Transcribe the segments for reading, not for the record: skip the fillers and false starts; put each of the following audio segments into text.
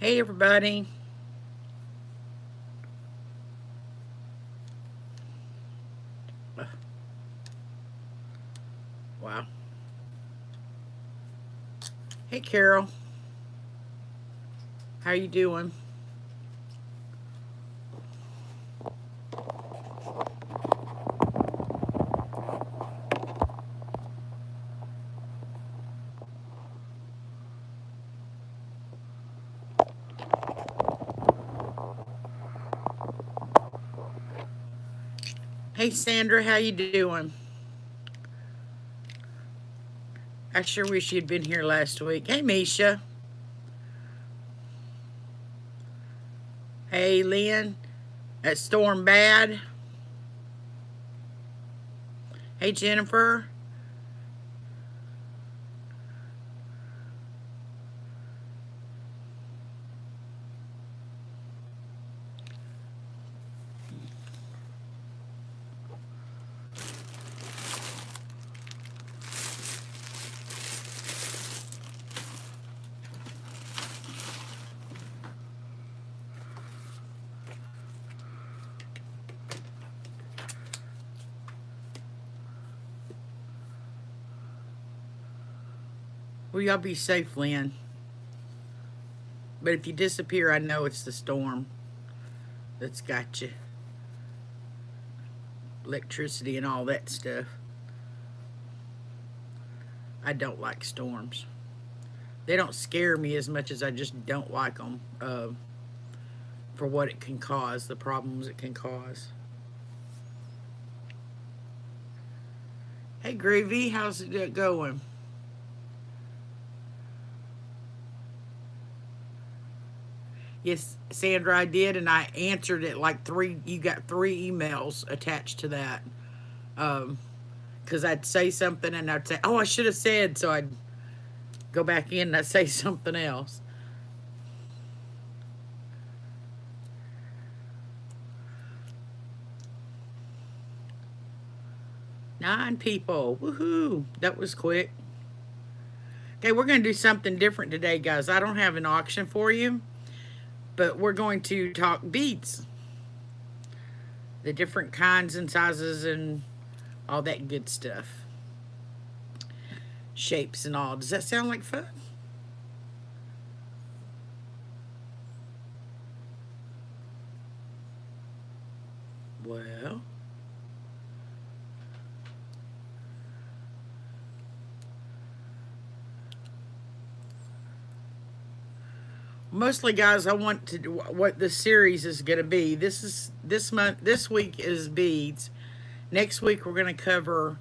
Hey everybody. Wow. Hey Carol. How you doing? Hey Sandra, how you doing? I sure wish you'd been here last week. Hey Misha. Hey Lynn. That storm bad. Hey Jennifer. Well, y'all be safe, Lynn. But if you disappear, I know it's the storm that's got you. Electricity and all that stuff. I don't like storms. They don't scare me as much as I just don't like them for what it can cause, the problems it can cause. Hey Gravy, how's it going? Yes, Sandra, I did, and I answered it like three. You got three emails attached to that. Because I'd say something and I'd say, "Oh, I should have said," so I'd go back in and I'd say something else. 9 people, woohoo! That was quick. Okay, we're gonna do something different today, guys. I don't have an auction for you, but we're going to talk beads, the different kinds and sizes and all that good stuff, shapes and all. Does that sound like fun? Well, mostly, guys, I want to do what this series is going to be. This month. This week is beads. Next week we're going to cover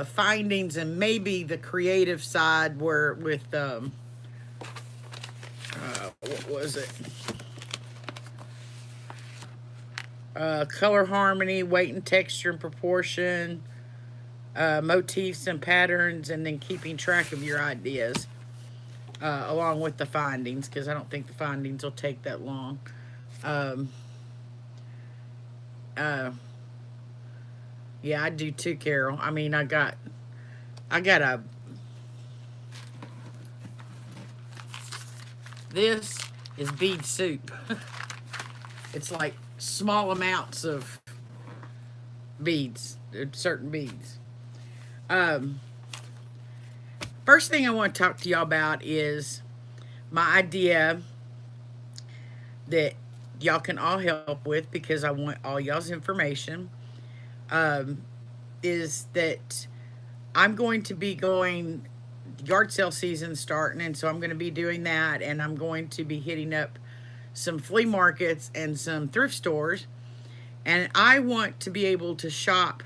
findings and maybe the creative side where with what was it? Color harmony, weight and texture and proportion, motifs and patterns, and then keeping track of your ideas along with the findings because I don't think the findings will take that long. Um, uh, yeah, I do too, Carol. I mean, I got a this is bead soup. It's like small amounts of beads, certain beads. Um, First thing I want to talk to y'all about is my idea that y'all can all help with because I want all y'all's information. Um, is that I'm going to be going yard sale season starting, and so I'm going to be doing that, and I'm going to be hitting up some flea markets and some thrift stores, and I want to be able to shop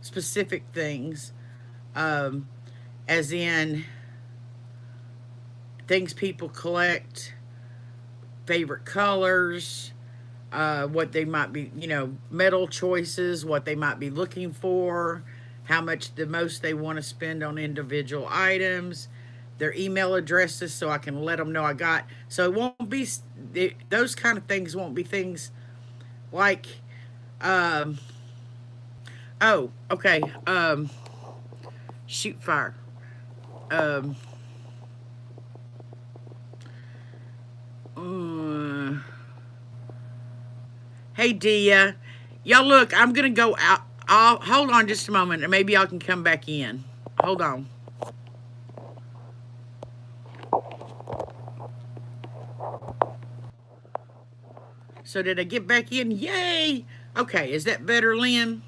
specific things, um, as in things people collect, favorite colors, what they might be, metal choices, what they might be looking for, how much the most they want to spend on individual items, their email addresses, so I can let them know I got. So it won't be those kind of things. Won't be things like, um, oh, okay, shoot fire. Um, Hey, Dia. Y'all look, I'm going to go out. Hold on just a moment, and maybe y'all can come back in. Hold on. So did I get back in? Yay! Okay, is that better, Lynn?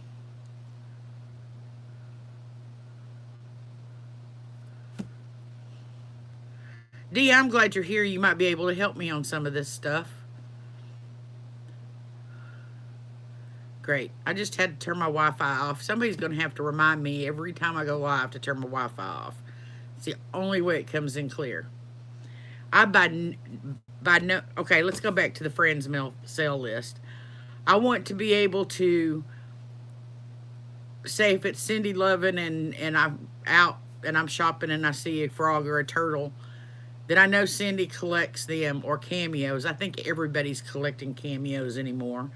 Dee, I'm glad you're here. You might be able to help me on some of this stuff. Great. I just had to turn my Wi-Fi off. Somebody's going to have to remind me every time I go live to turn my Wi-Fi off. It's the only way it comes in clear. Okay, let's go back to the friends mail sale list. I want to be able to say if it's Cindy Lovin and I'm out and I'm shopping and I see a frog or a turtle, that I know Cindy collects them, or cameos. I think everybody's collecting cameos anymore.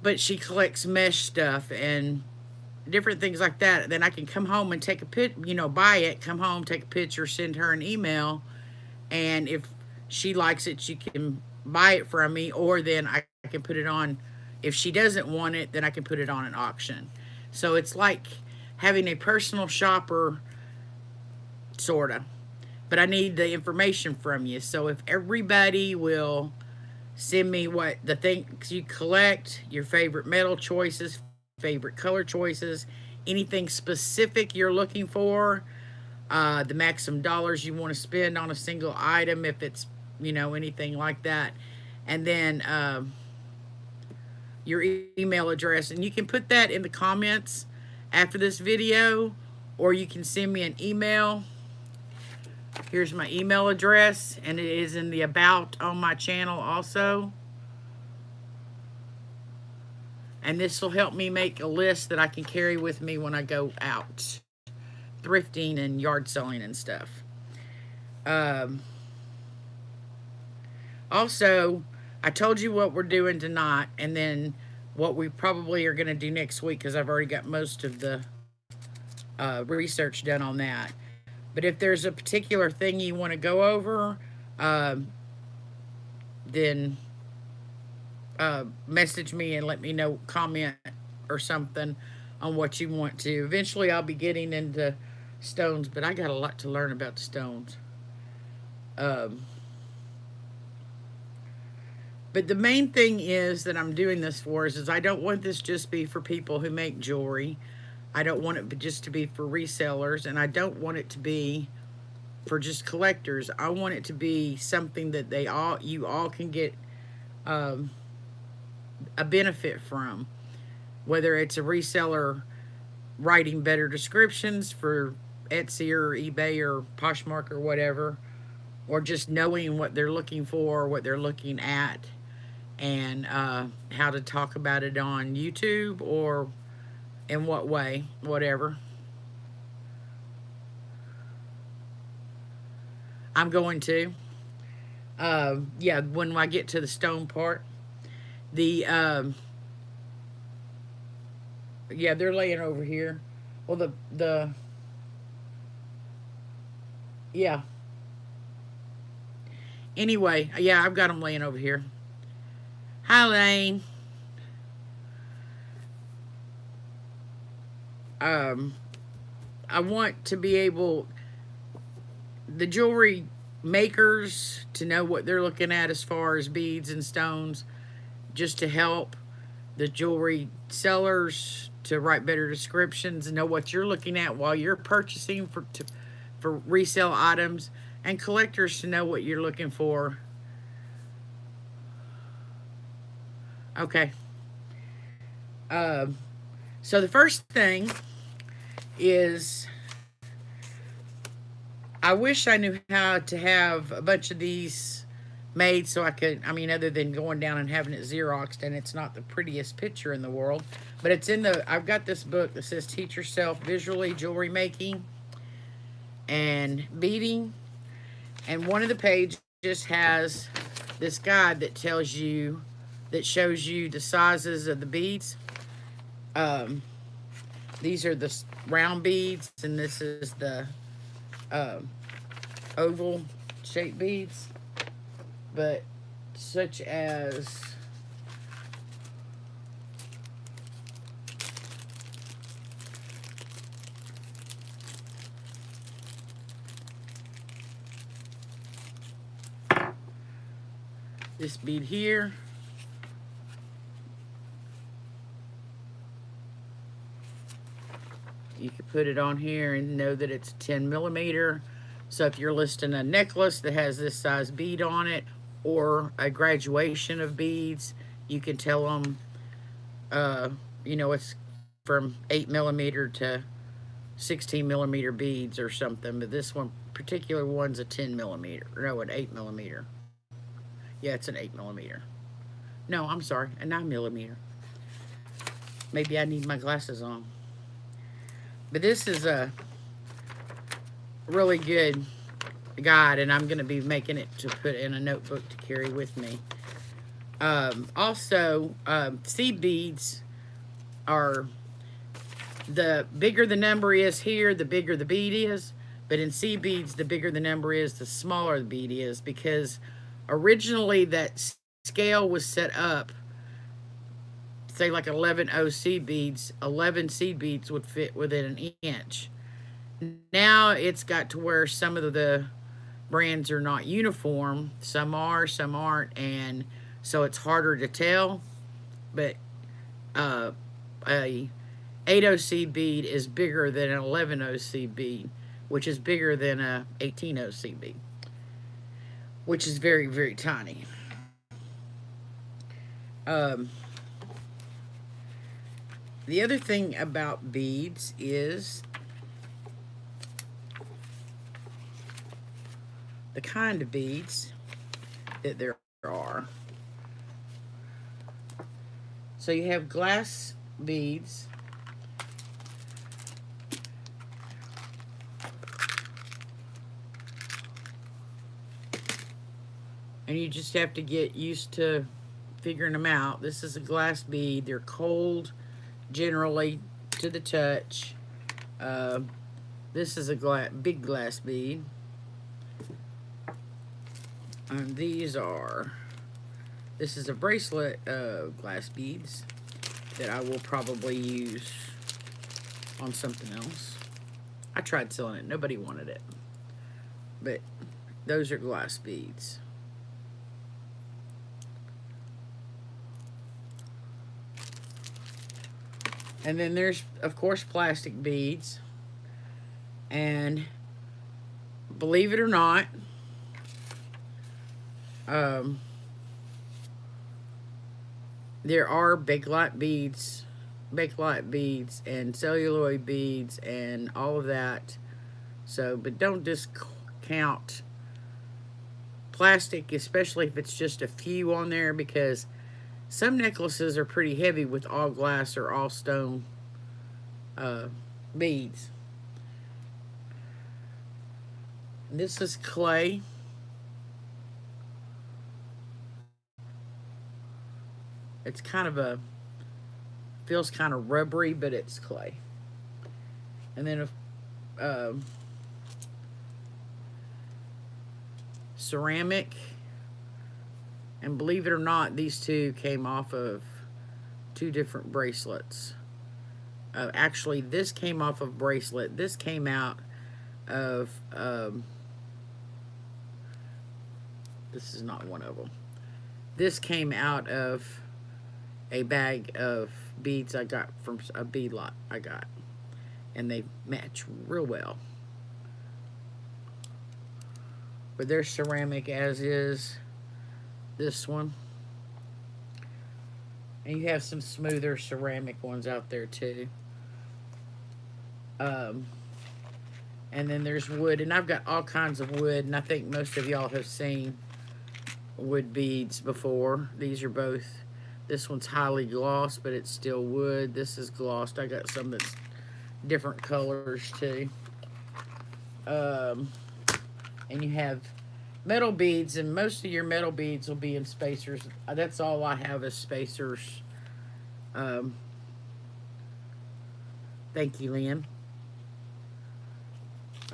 But she collects mesh stuff and different things like that. Then I can come home and take a buy it, come home, take a picture, send her an email, and if she likes it, she can buy it from me, or then I can put it on. If she doesn't want it, then I can put it on an auction. So it's like having a personal shopper, sorta. But I need the information from you. So if everybody will send me what the things you collect, your favorite metal choices, favorite color choices, anything specific you're looking for, the maximum dollars you want to spend on a single item, if it's, anything like that. And then your email address. And you can put that in the comments after this video, or you can send me an email. Here's my email address, and it is in the about on my channel also. And this will help me make a list that I can carry with me when I go out thrifting and yard selling and stuff. Also, I told you what we're doing tonight, and then what we probably are going to do next week, because I've already got most of the research done on that. But if there's a particular thing you want to go over, then message me and let me know, comment or something on what you want to. Eventually I'll be getting into stones, but I got a lot to learn about the stones. But the main thing is that I'm doing this for is I don't want this just be for people who make jewelry. I don't want it just to be for resellers, and I don't want it to be for just collectors. I want it to be something that you all can get a benefit from, whether it's a reseller writing better descriptions for Etsy or eBay or Poshmark or whatever, or just knowing what they're looking for, what they're looking at, and how to talk about it on YouTube, or in what way, whatever. I'm going to. Yeah, when I get to the stone part. Yeah, they're laying over here. Well, yeah. Anyway, yeah, I've got them laying over here. Hi, Lane. I want to be able, the jewelry makers, to know what they're looking at as far as beads and stones, just to help the jewelry sellers to write better descriptions and know what you're looking at while you're purchasing for resale items, and collectors to know what you're looking for. Okay. So the first thing is, I wish I knew how to have a bunch of these made so I could, other than going down and having it Xeroxed, and it's not the prettiest picture in the world, but I've got this book that says Teach Yourself Visually Jewelry Making and Beading, and one of the pages has this guide that shows you the sizes of the beads. These are the round beads, and this is the oval shaped beads. But such as this bead here. You can put it on here and know that it's 10 millimeter. So if you're listing a necklace that has this size bead on it, or a graduation of beads, you can tell them, you know, it's from 8 millimeter to 16 millimeter beads or something. But this one particular one's a 10 millimeter. No, an 8 millimeter. Yeah, it's an 8 millimeter. No, I'm sorry, a 9 millimeter. Maybe I need my glasses on. But this is a really good guide, and I'm going to be making it to put in a notebook to carry with me. Also, seed beads are, the bigger the number is here, the bigger the bead is. But in seed beads, the bigger the number is, the smaller the bead is, because originally that scale was set up, say like 11 seed beads, 11 seed beads would fit within an inch. Now it's got to where some of the brands are not uniform. Some are, some aren't, and so it's harder to tell. But a 8 seed bead is bigger than an 11 seed bead, which is bigger than a 18 seed bead, which is very, very tiny. The other thing about beads is the kind of beads that there are. So you have glass beads. And you just have to get used to figuring them out. This is a glass bead. They're cold, generally, to the touch. This is a big glass bead. And these are, this is a bracelet of glass beads that I will probably use on something else. I tried selling it. Nobody wanted it. But those are glass beads. And then there's, of course, plastic beads. And believe it or not, there are bakelite beads and celluloid beads and all of that. So, but don't discount plastic, especially if it's just a few on there, because some necklaces are pretty heavy with all glass or all stone beads. This is clay. It's kind of feels kind of rubbery, but it's clay. And then ceramic. And believe it or not, these two came off of two different bracelets. Actually, this came off of bracelet. This came out of, this is not one of them. This came out of a bag of beads I got from a bead lot I got. And they match real well. But they're ceramic as is this one. And you have some smoother ceramic ones out there too. And then there's wood. And I've got all kinds of wood. And I think most of y'all have seen wood beads before. These are both. This one's highly glossed, but it's still wood. This is glossed. I got some that's different colors too. And you have metal beads, and most of your metal beads will be in spacers. That's all I have is spacers. Thank you, Lynn.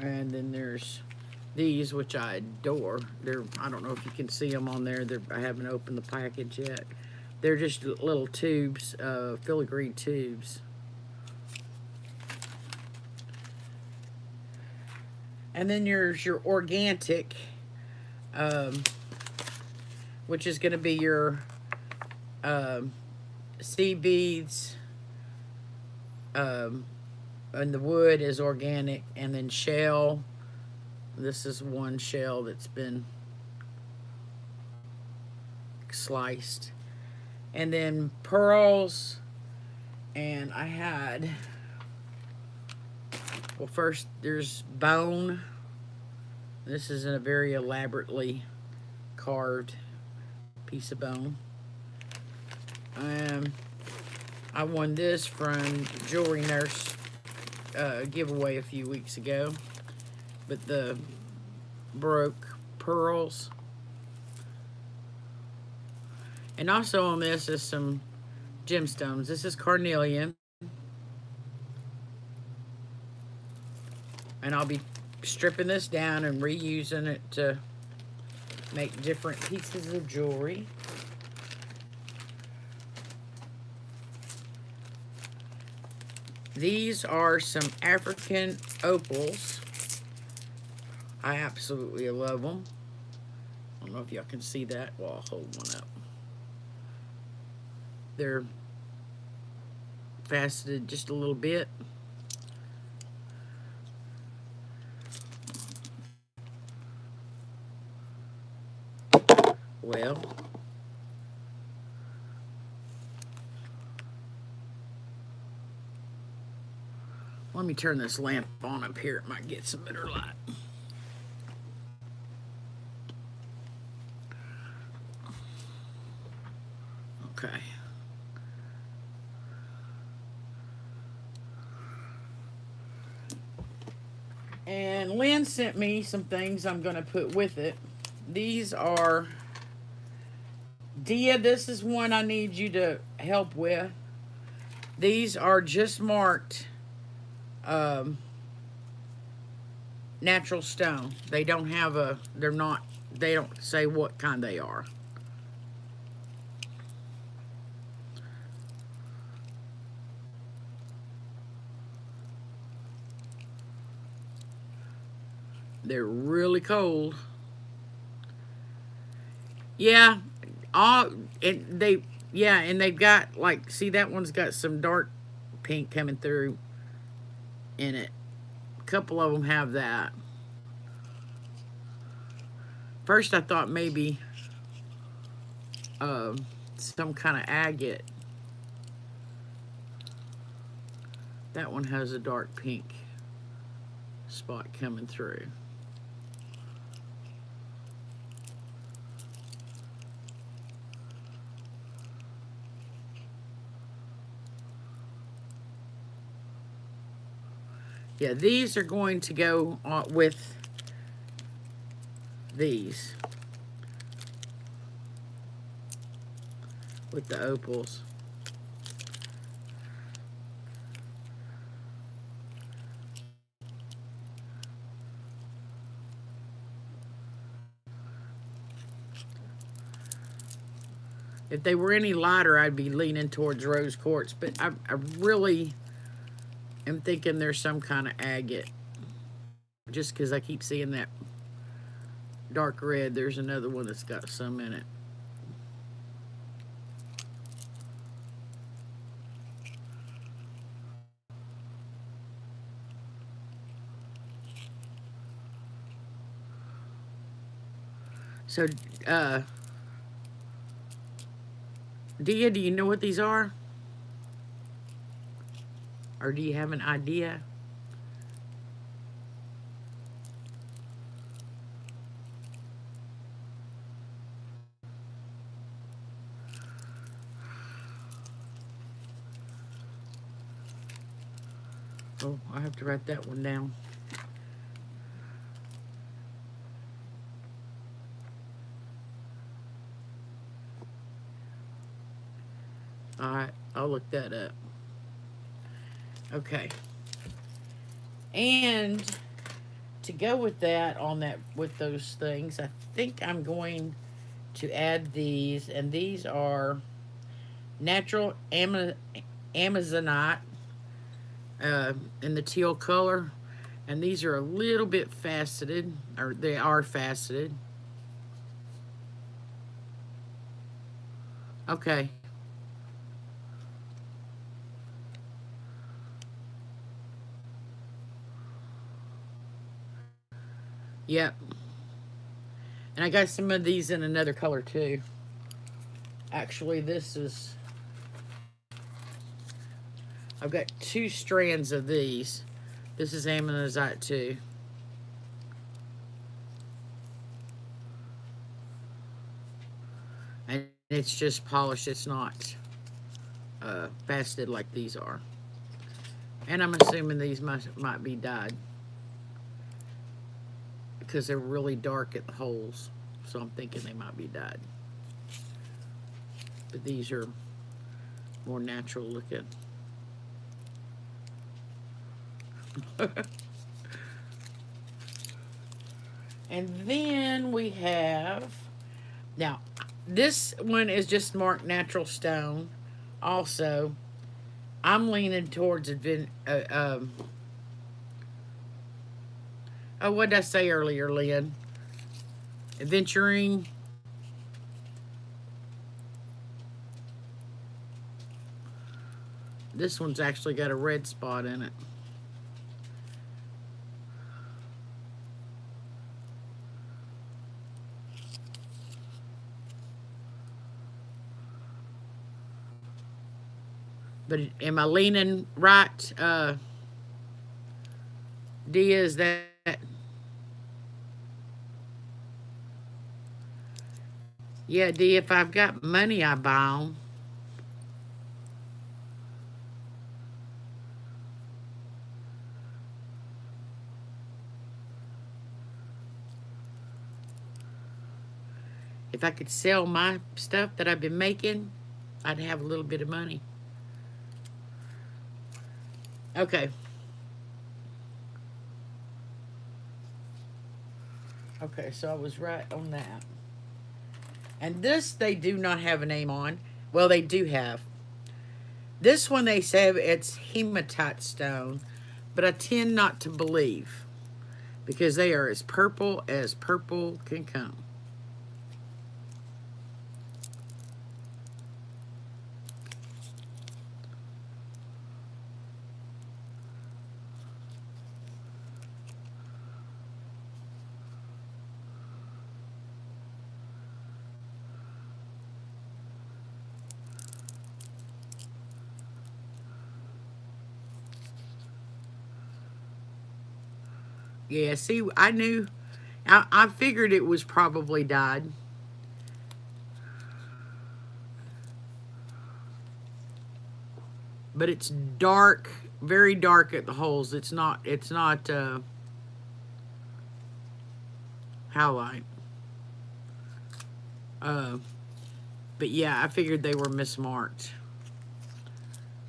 And then there's these, which I adore. I don't know if you can see them on there. I haven't opened the package yet. They're just little tubes, filigree tubes. And then there's your organic which is going to be your sea beads, and the wood is organic, and then shell. This is one shell that's been sliced, and then pearls. And I had, well, first there's bone. This is a very elaborately carved piece of bone. Um, I won this from Jewelry Nurse giveaway a few weeks ago. But the Baroque pearls. And also on this is some gemstones. This is carnelian. And I'll be stripping this down and reusing it to make different pieces of jewelry. These are some African opals. I absolutely love them. I don't know if y'all can see that. Well, I'll hold one up. They're faceted just a little bit. Well, let me turn this lamp on up here. It might get some better light. Okay. And Lynn sent me some things I'm going to put with it. These are, Dia, this is one I need you to help with. These are just marked natural stone. They don't have a, they're not, they don't say what kind they are. They're really cold. Yeah, all and they yeah, and they've got like, see, that one's got some dark pink coming through in it. A couple of them have that. First, I thought maybe some kind of agate. That one has a dark pink spot coming through. Yeah, these are going to go with these. With the opals. If they were any lighter, I'd be leaning towards rose quartz, but I really am thinking there's some kind of agate. Just because I keep seeing that dark red. There's another one that's got some in it. So, Dia, do you know what these are? Or do you have an idea? Oh, I have to write that one down. All right, I'll look that up. Okay. And to go with that, on that, with those things, I think I'm going to add these, and these are natural Amazonite in the teal color, and these are a little bit faceted, or they are faceted. Okay. Yep. And I got some of these in another color too. Actually, this is, I've got two strands of these. This is Ammonite too. And it's just polished. It's not faceted like these are. And I'm assuming these might be dyed because they're really dark at the holes. So I'm thinking they might be dyed. But these are more natural looking. And then we have, now this one is just marked natural stone. Also, I'm leaning towards oh, what did I say earlier, Lynn? Adventuring. This one's actually got a red spot in it. But am I leaning right? D, is that? Yeah, D, if I've got money, I buy them. If I could sell my stuff that I've been making, I'd have a little bit of money. Okay. Okay, so I was right on that. And this they do not have a name on. Well, they do have. This one they say it's hematite stone, but I tend not to believe because they are as purple can come. Yeah, see, I knew, I figured it was probably dyed. But it's dark, very dark at the holes. It's not highlight. Uh, but yeah, I figured they were mismarked.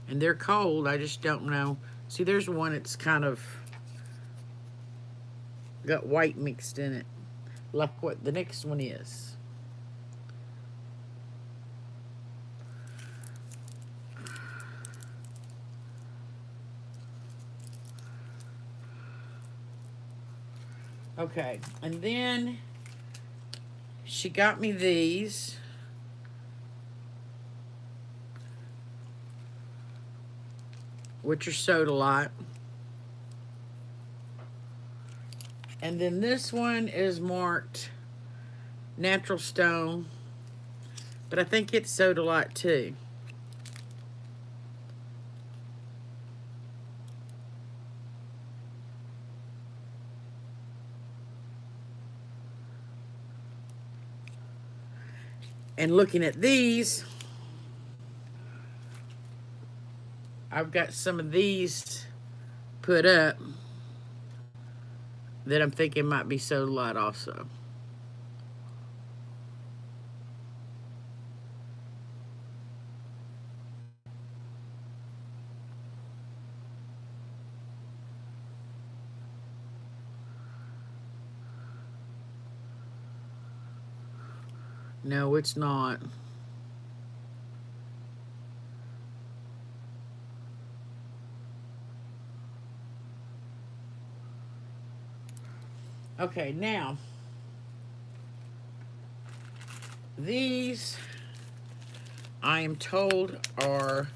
And they're cold, I just don't know. See, there's one that's kind of got white mixed in it, like what the next one is. Okay, and then she got me these. Which are sodalite. And then this one is marked natural stone, but I think it's sodalite too. And looking at these, I've got some of these put up that I'm thinking might be sodalite also. No, it's not. Okay, now these I am told are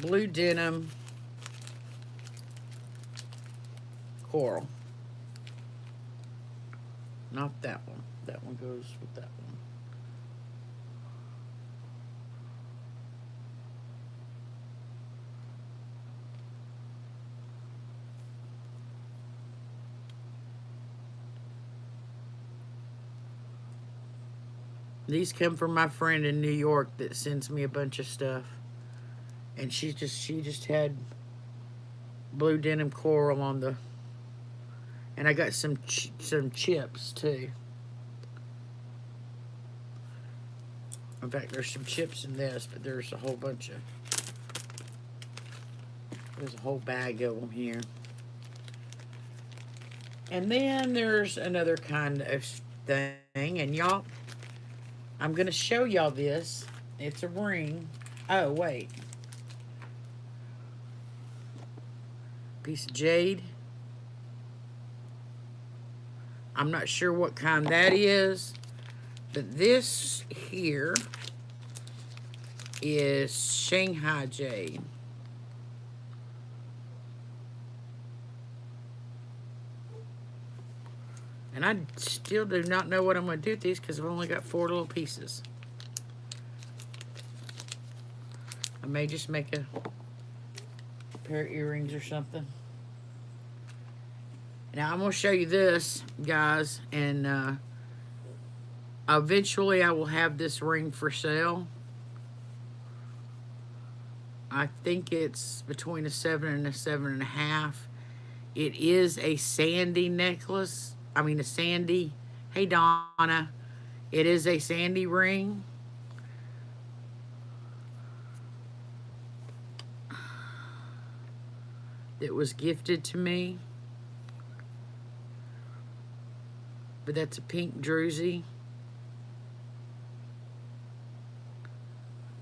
blue denim coral. Not that one. That one goes with that one. These come from my friend in New York that sends me a bunch of stuff. And she just had blue denim coral on the, and I got some chips too. In fact, there's some chips in this, but there's a whole bag of them here. And then there's another kind of thing, and y'all, I'm gonna show y'all this. It's a ring. Oh, wait. Piece of jade. I'm not sure what kind that is, but this here is Shanghai jade. And I still do not know what I'm going to do with these because I've only got 4 little pieces. I may just make a pair of earrings or something. Now I'm going to show you this, guys, and eventually I will have this ring for sale. I think it's between a 7 and a 7.5. It is a sandy necklace. I mean a sandy, hey Donna, it is a sandy ring. That was gifted to me. But that's a pink druzy.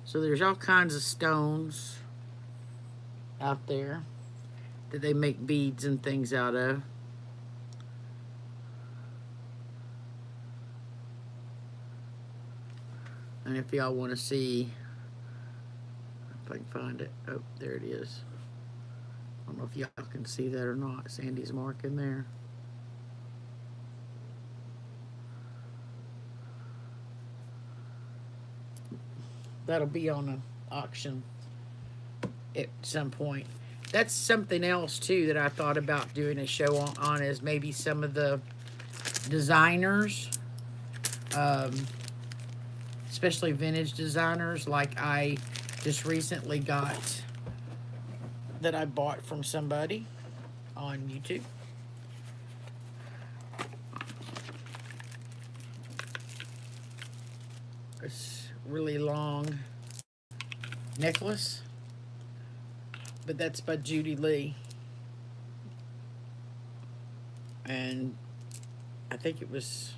So there's all kinds of stones out there that they make beads and things out of. And if y'all want to see, if I can find it. Oh, there it is. I don't know if y'all can see that or not. Sandy's mark in there. That'll be on an auction at some point. That's something else too that I thought about doing a show on is maybe some of the designers, especially vintage designers, like I just recently got, that I bought from somebody on YouTube. It's really long necklace, but that's by Judy Lee, and I think it was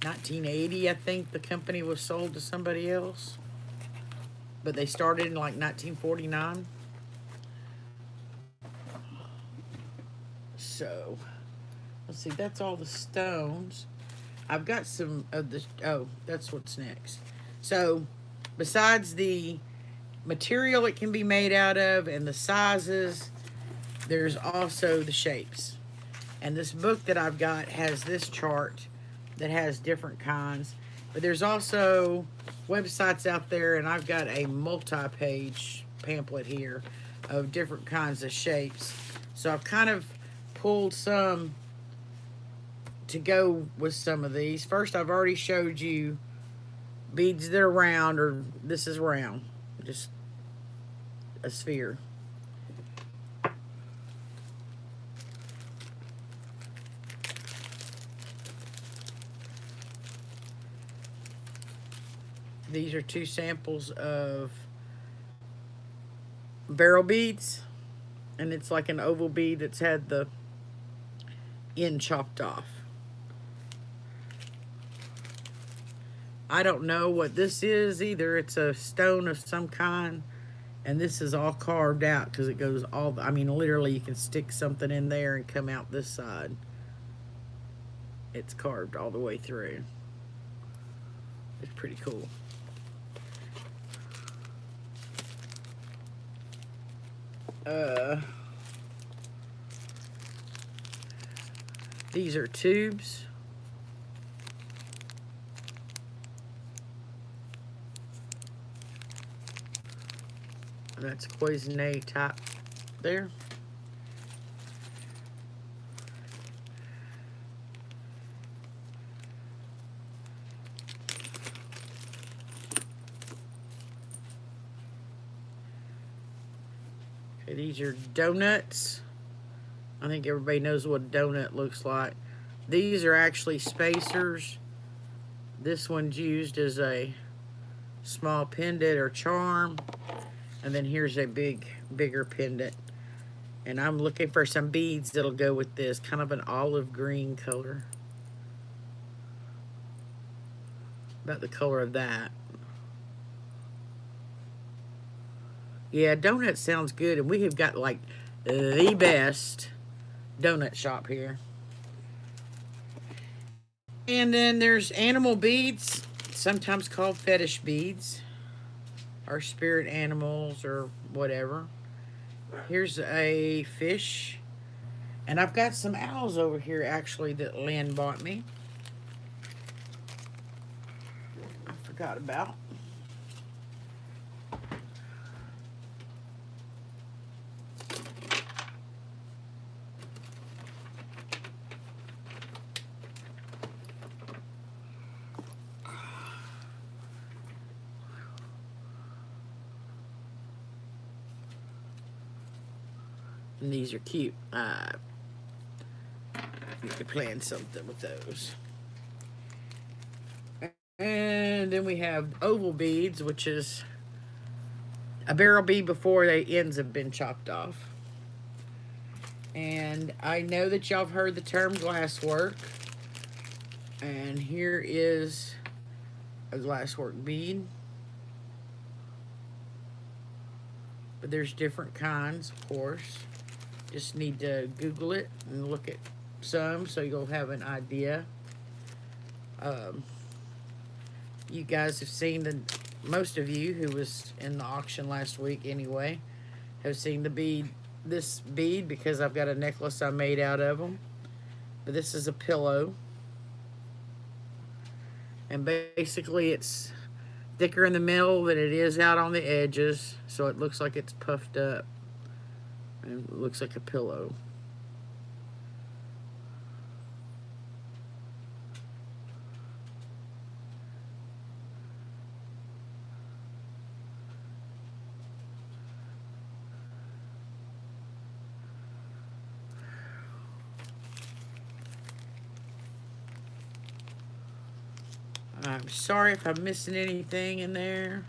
1980. I think the company was sold to somebody else, but they started in like 1949. So let's see, that's all the stones. I've got some of the, oh, that's what's next. So besides the material it can be made out of and the sizes, there's also the shapes. And this book that I've got has this chart that has different kinds. But there's also websites out there, and I've got a multi-page pamphlet here of different kinds of shapes. So I've kind of pulled some to go with some of these. First, I've already showed you beads that are round, or this is round, just a sphere. These are 2 samples of barrel beads, and it's like an oval bead that's had the end chopped off. I don't know what this is either. It's a stone of some kind, and this is all carved out because it goes all, I mean, literally you can stick something in there and come out this side. It's carved all the way through. It's pretty cool. These are tubes. That's cloisonne type there. Okay, these are donuts. I think everybody knows what a donut looks like. These are actually spacers. This one's used as a small pendant or charm. And then here's a bigger pendant. And I'm looking for some beads that'll go with this. Kind of an olive green color. About the color of that. Yeah, donut sounds good. And we have got like the best donut shop here. And then there's animal beads, sometimes called fetish beads, or spirit animals, or whatever. Here's a fish. And I've got some owls over here, actually, that Lynn bought me. I forgot about. And these are cute. You could plan something with those. And then we have oval beads, which is a barrel bead before the ends have been chopped off. And I know that y'all have heard the term glasswork. And here is a glasswork bead. But there's different kinds, of course. Just need to Google it and look at some so you'll have an idea. You guys have seen most of you who was in the auction last week anyway, have seen this bead because I've got a necklace I made out of them. But this is a pillow. And basically it's thicker in the middle than it is out on the edges, so it looks like it's puffed up. And it looks like a pillow. I'm sorry if I'm missing anything in there.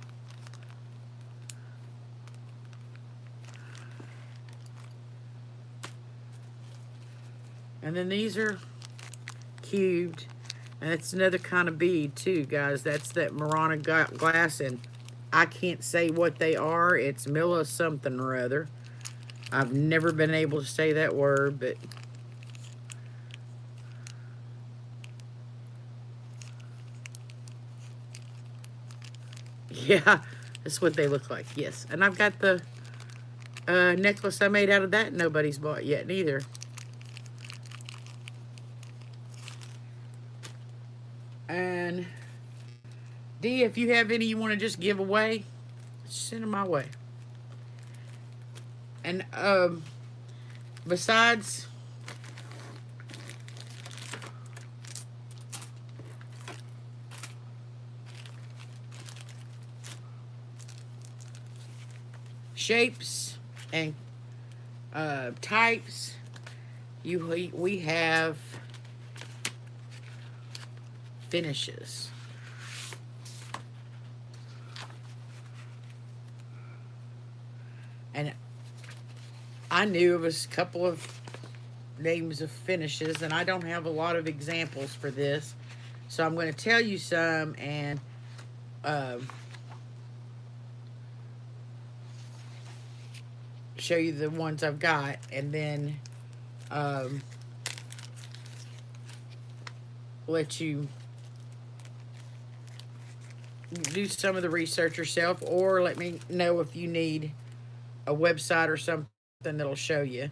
And then these are cubed. And it's another kind of bead too, guys. That's that Murano glass. And I can't say what they are. It's Milla something or other. I've never been able to say that word, but... yeah, that's what they look like, yes. And I've got the necklace I made out of that nobody's bought yet, neither. And D, if you have any you want to just give away, send them my way. And besides shapes and types, we have finishes. And I knew it was a couple of names of finishes, and I don't have a lot of examples for this, so I'm going to tell you some and show you the ones I've got, and then let you do some of the research yourself, or let me know if you need a website or something that'll show you.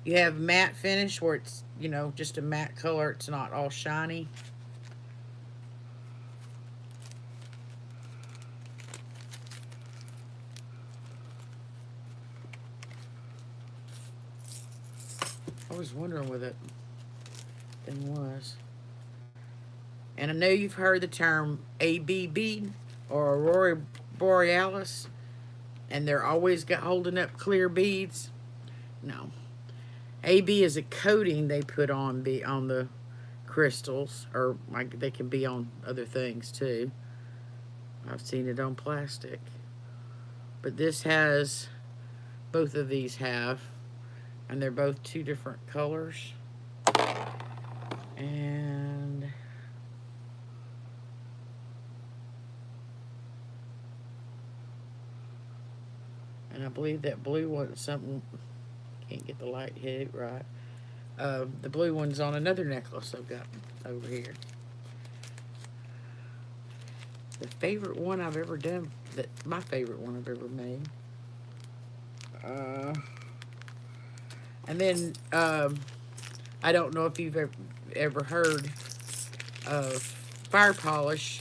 You have matte finish where it's, just a matte color. It's not all shiny. I was wondering what that thing was. And I know you've heard the term ABB or Aurora Borealis, and they're always got holding up clear beads. No. AB is a coating they put on the crystals, or like they can be on other things too. I've seen it on plastic. But this has, both of these have, and they're both two different colors. And I believe that blue one, something, can't get the light hit right. The blue one's on another necklace I've got over here. The favorite one I've ever done, my favorite one I've ever made. And then I don't know if you've ever heard of fire polish.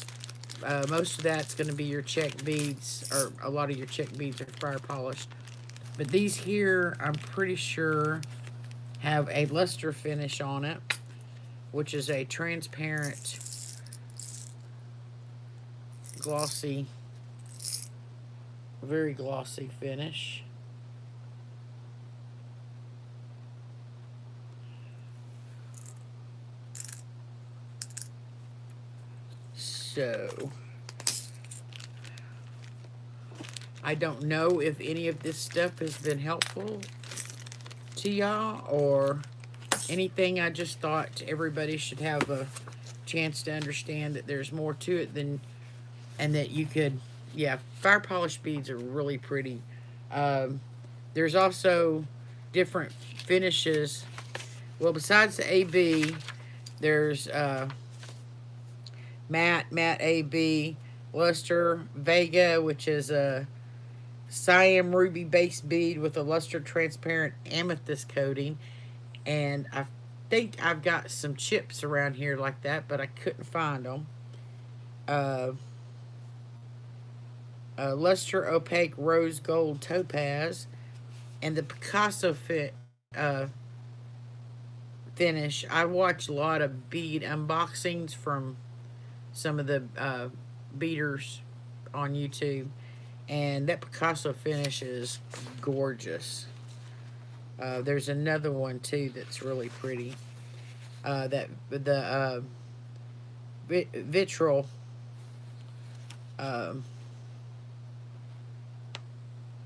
Most of that's going to be your check beads, or a lot of your check beads are fire polished. But these here, I'm pretty sure, have a luster finish on it, which is a transparent, glossy, very glossy finish. So, I don't know if any of this stuff has been helpful to y'all or anything. I just thought everybody should have a chance to understand that there's more to it than, and that you could, fire polished beads are really pretty. There's also different finishes. Well, besides the AB, there's matte AB, luster, Vega, which is a Siam ruby base bead with a luster transparent amethyst coating. And I think I've got some chips around here like that, but I couldn't find them. Luster opaque rose gold topaz, and the Picasso finish. I watch a lot of bead unboxings from some of the beaders on YouTube, and that Picasso finish is gorgeous. There's another one too that's really pretty. That the vitriol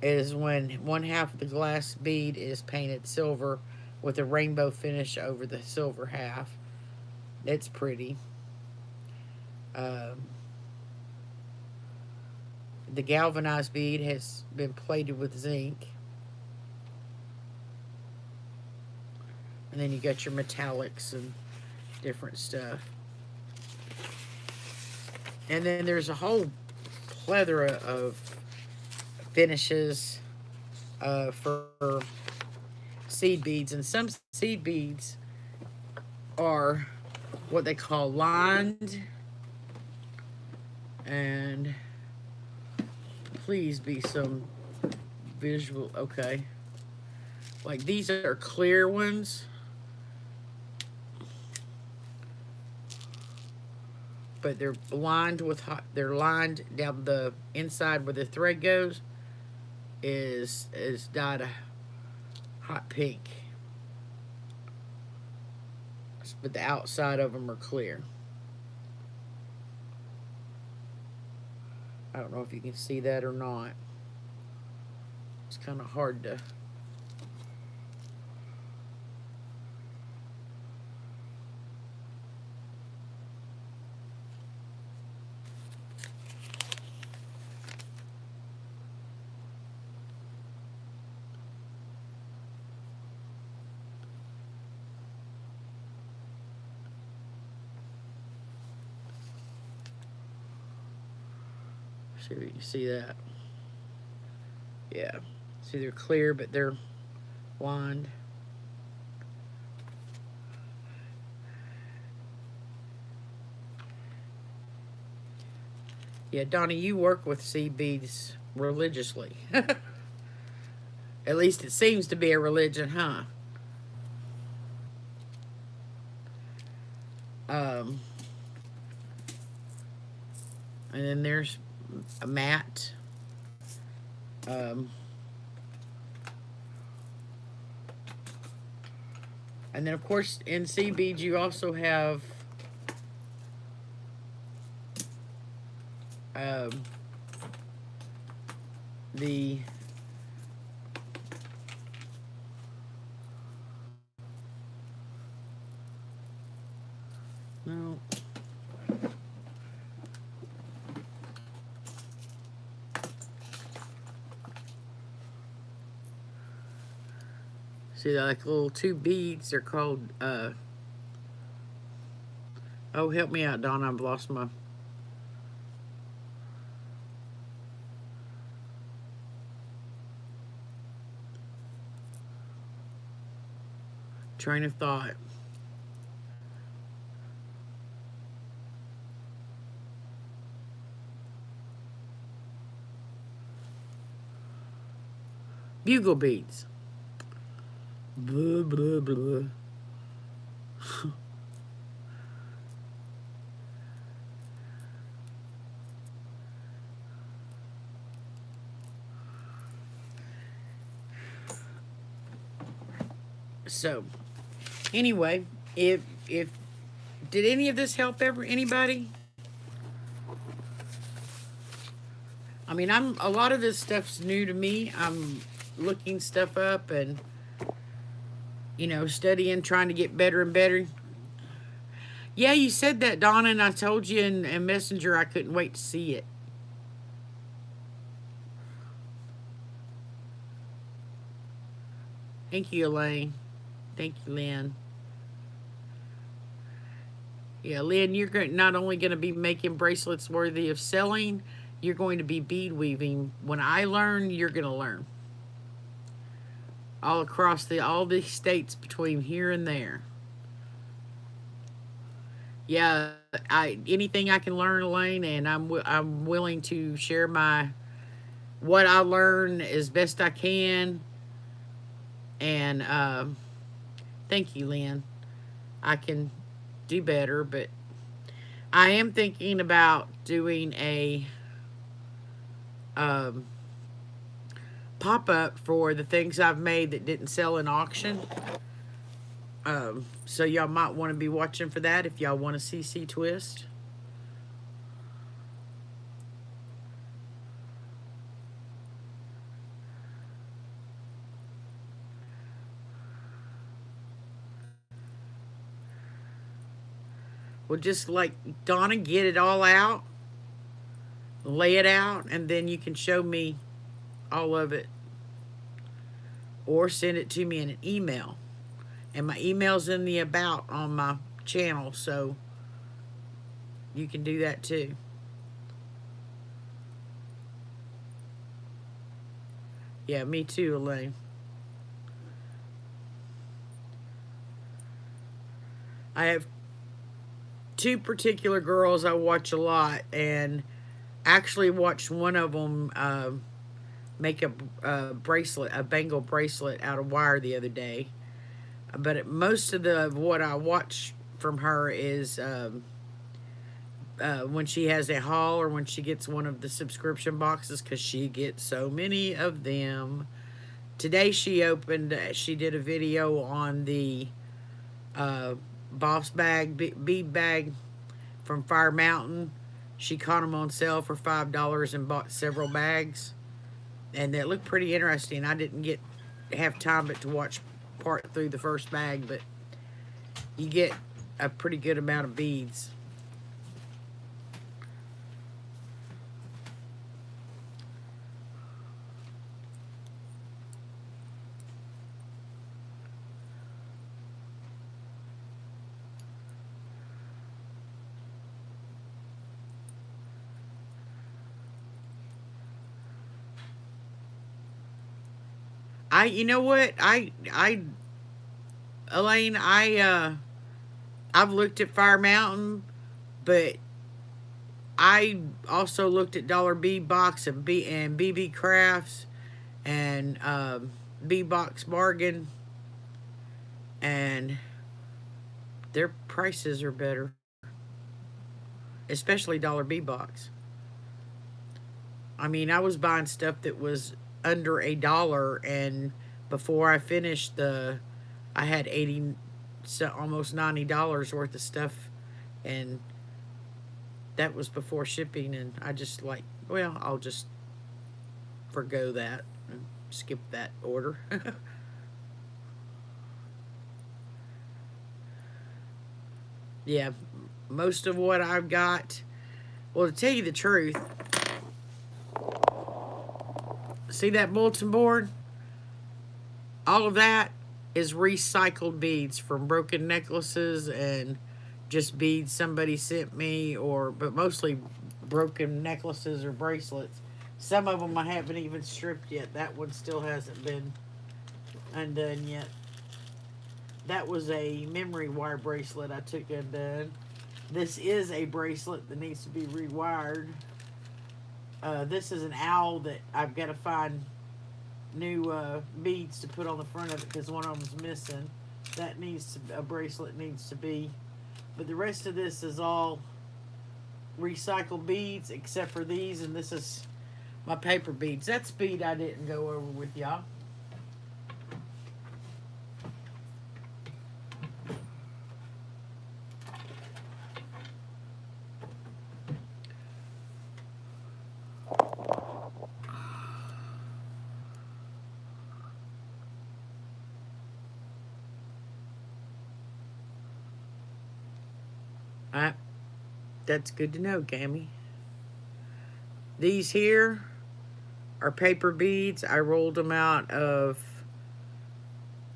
is when one half of the glass bead is painted silver with a rainbow finish over the silver half. It's pretty. The galvanized bead has been plated with zinc. And then you got your metallics and different stuff. And then there's a whole plethora of finishes for seed beads. And some seed beads are what they call lined. And please be some visual. Okay. Like these are clear ones. But they're lined with hot, they're lined down the inside where the thread goes is dyed a hot pink. But the outside of them are clear. I don't know if you can see that or not. It's kind of hard to. See, you see that? Yeah. See, they're clear, but they're lined. Yeah, Donnie, you work with seed beads religiously. At least it seems to be a religion, huh? Um, and then there's a mat. Um, and then, of course, in seed beads, you also have um, the no. See, like little two beads. They're called. Oh, help me out, Don. I've lost my train of thought. Bugle beads. Blah, blah, blah. So, anyway, if did any of this help ever anybody? I mean, I'm a lot of this stuff's new to me. I'm looking stuff up and studying, trying to get better and better. Yeah, you said that, Donna, and I told you in Messenger I couldn't wait to see it. Thank you, Elaine. Thank you, Lynn. Yeah, Lynn, you're not only going to be making bracelets worthy of selling, you're going to be bead weaving. When I learn, you're going to learn. All across all the states between here and there. Yeah, anything I can learn, Elaine, and I'm willing to share what I learn as best I can. And thank you, Lynn. I can do better, but I am thinking about doing a um, pop up for the things I've made that didn't sell in auction. So y'all might want to be watching for that if y'all want to see C-Twist. Well, just like Donna, get it all out, lay it out, and then you can show me all of it or send it to me in an email. And my email's in the about on my channel, so you can do that too. Yeah, me too, Elaine. I have two particular girls I watch a lot, and actually watched one of them make a bracelet, a bangle bracelet out of wire the other day. But most of what I watch from her is when she has a haul or when she gets one of the subscription boxes, because she gets so many of them. Today she did a video on the Boss bag, bead bag from Fire Mountain. She caught them on sale for $5 and bought several bags. And they looked pretty interesting. I didn't have time but to watch part through the first bag, but you get a pretty good amount of beads. you know what? Elaine, I've looked at Fire Mountain, but I also looked at Dollar Bead Box and BB Crafts and B Box Bargain, and their prices are better, especially Dollar Bee Box. I mean, I was buying stuff that was under $1, and before I finished I had 80, so almost $90 worth of stuff, and that was before shipping. And I just like, well, I'll just forgo that and skip that order. Yeah, most of what I've got, well, to tell you the truth, see that bulletin board? All of that is recycled beads from broken necklaces and just beads somebody sent me, or but mostly broken necklaces or bracelets. Some of them I haven't even stripped yet. That one still hasn't been undone yet. That was a memory wire bracelet I took undone. This is a bracelet that needs to be rewired. This is an owl that I've got to find new beads to put on the front of it because one of them's missing. That needs to, a bracelet needs to be. But the rest of this is all recycled beads except for these, and this is my paper beads. That's bead I didn't go over with y'all. Alright, that's good to know, Gammy. These here are paper beads. I rolled them out of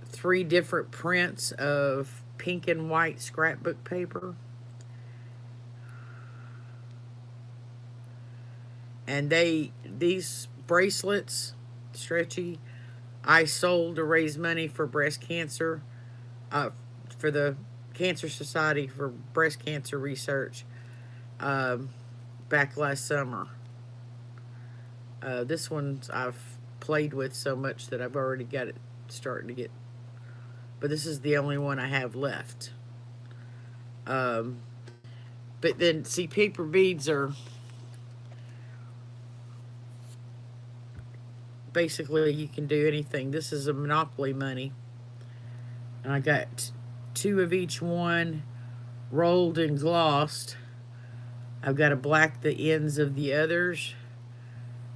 3 different prints of pink and white scrapbook paper. And these bracelets, stretchy, I sold to raise money for breast cancer, for the Cancer Society for Breast Cancer Research, back last summer. This one I've played with so much that I've already got it starting to get, but this is the only one I have left. But then, see, paper beads are basically, you can do anything. This is a Monopoly money. And I got 2 of each one rolled and glossed. I've got to black the ends of the others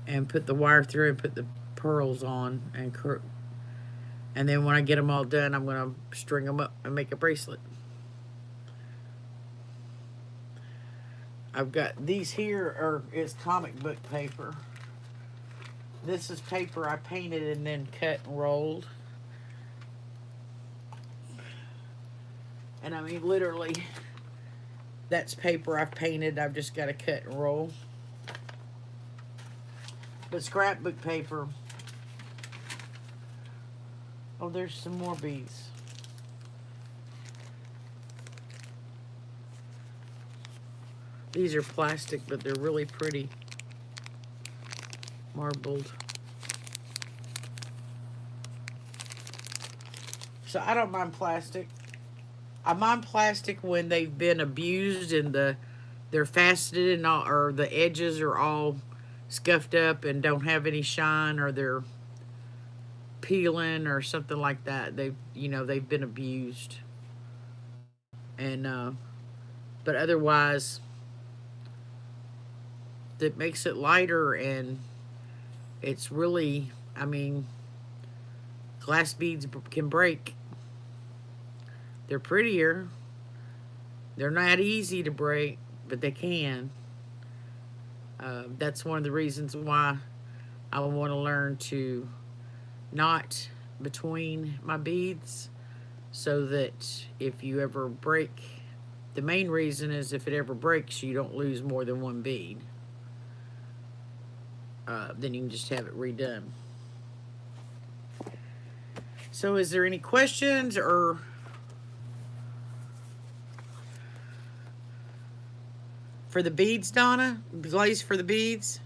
and put the wire through and put the pearls on and then when I get them all done, I'm going to string them up and make a bracelet. I've got these here is comic book paper. This is paper I painted and then cut and rolled. And I mean, literally, that's paper I've painted. I've just got to cut and roll. But scrapbook paper. Oh, there's some more beads. These are plastic, but they're really pretty. Marbled. So I don't mind plastic. I mind plastic when they've been abused and they're faceted and all, or the edges are all scuffed up and don't have any shine, or they're peeling or something like that. They've been abused. And but otherwise, that makes it lighter, and it's really, I mean, glass beads can break. They're prettier. They're not easy to break, but they can. That's one of the reasons why I want to learn to knot between my beads, so that if you ever break, the main reason is if it ever breaks, you don't lose more than one bead. Then you can just have it redone. So is there any questions or for the beads, Donna? Glaze for the beads?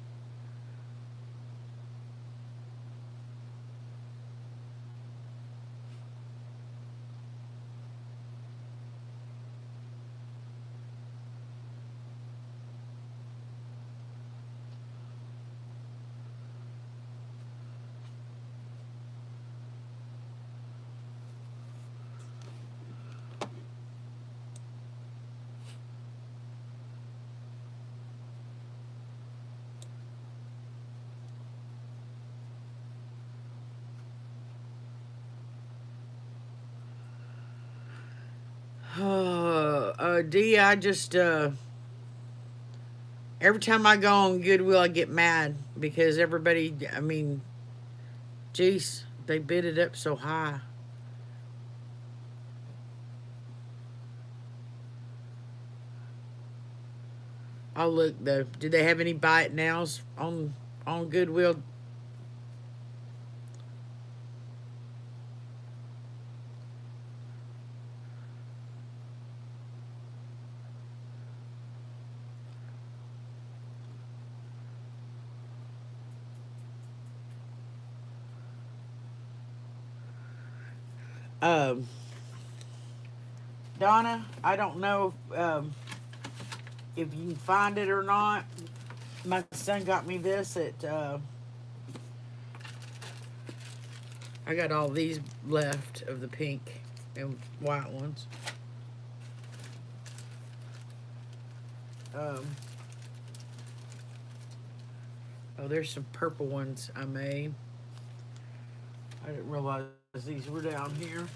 D, I just, every time I go on Goodwill, I get mad because everybody, I mean, geez, they bid it up so high. Oh, look, though. Do they have any buy it nows on Goodwill? Um, Donna, I don't know if you can find it or not. My son got me this at. I got all these left of the pink and white ones. Um, oh, there's some purple ones I made. I didn't realize these were down here.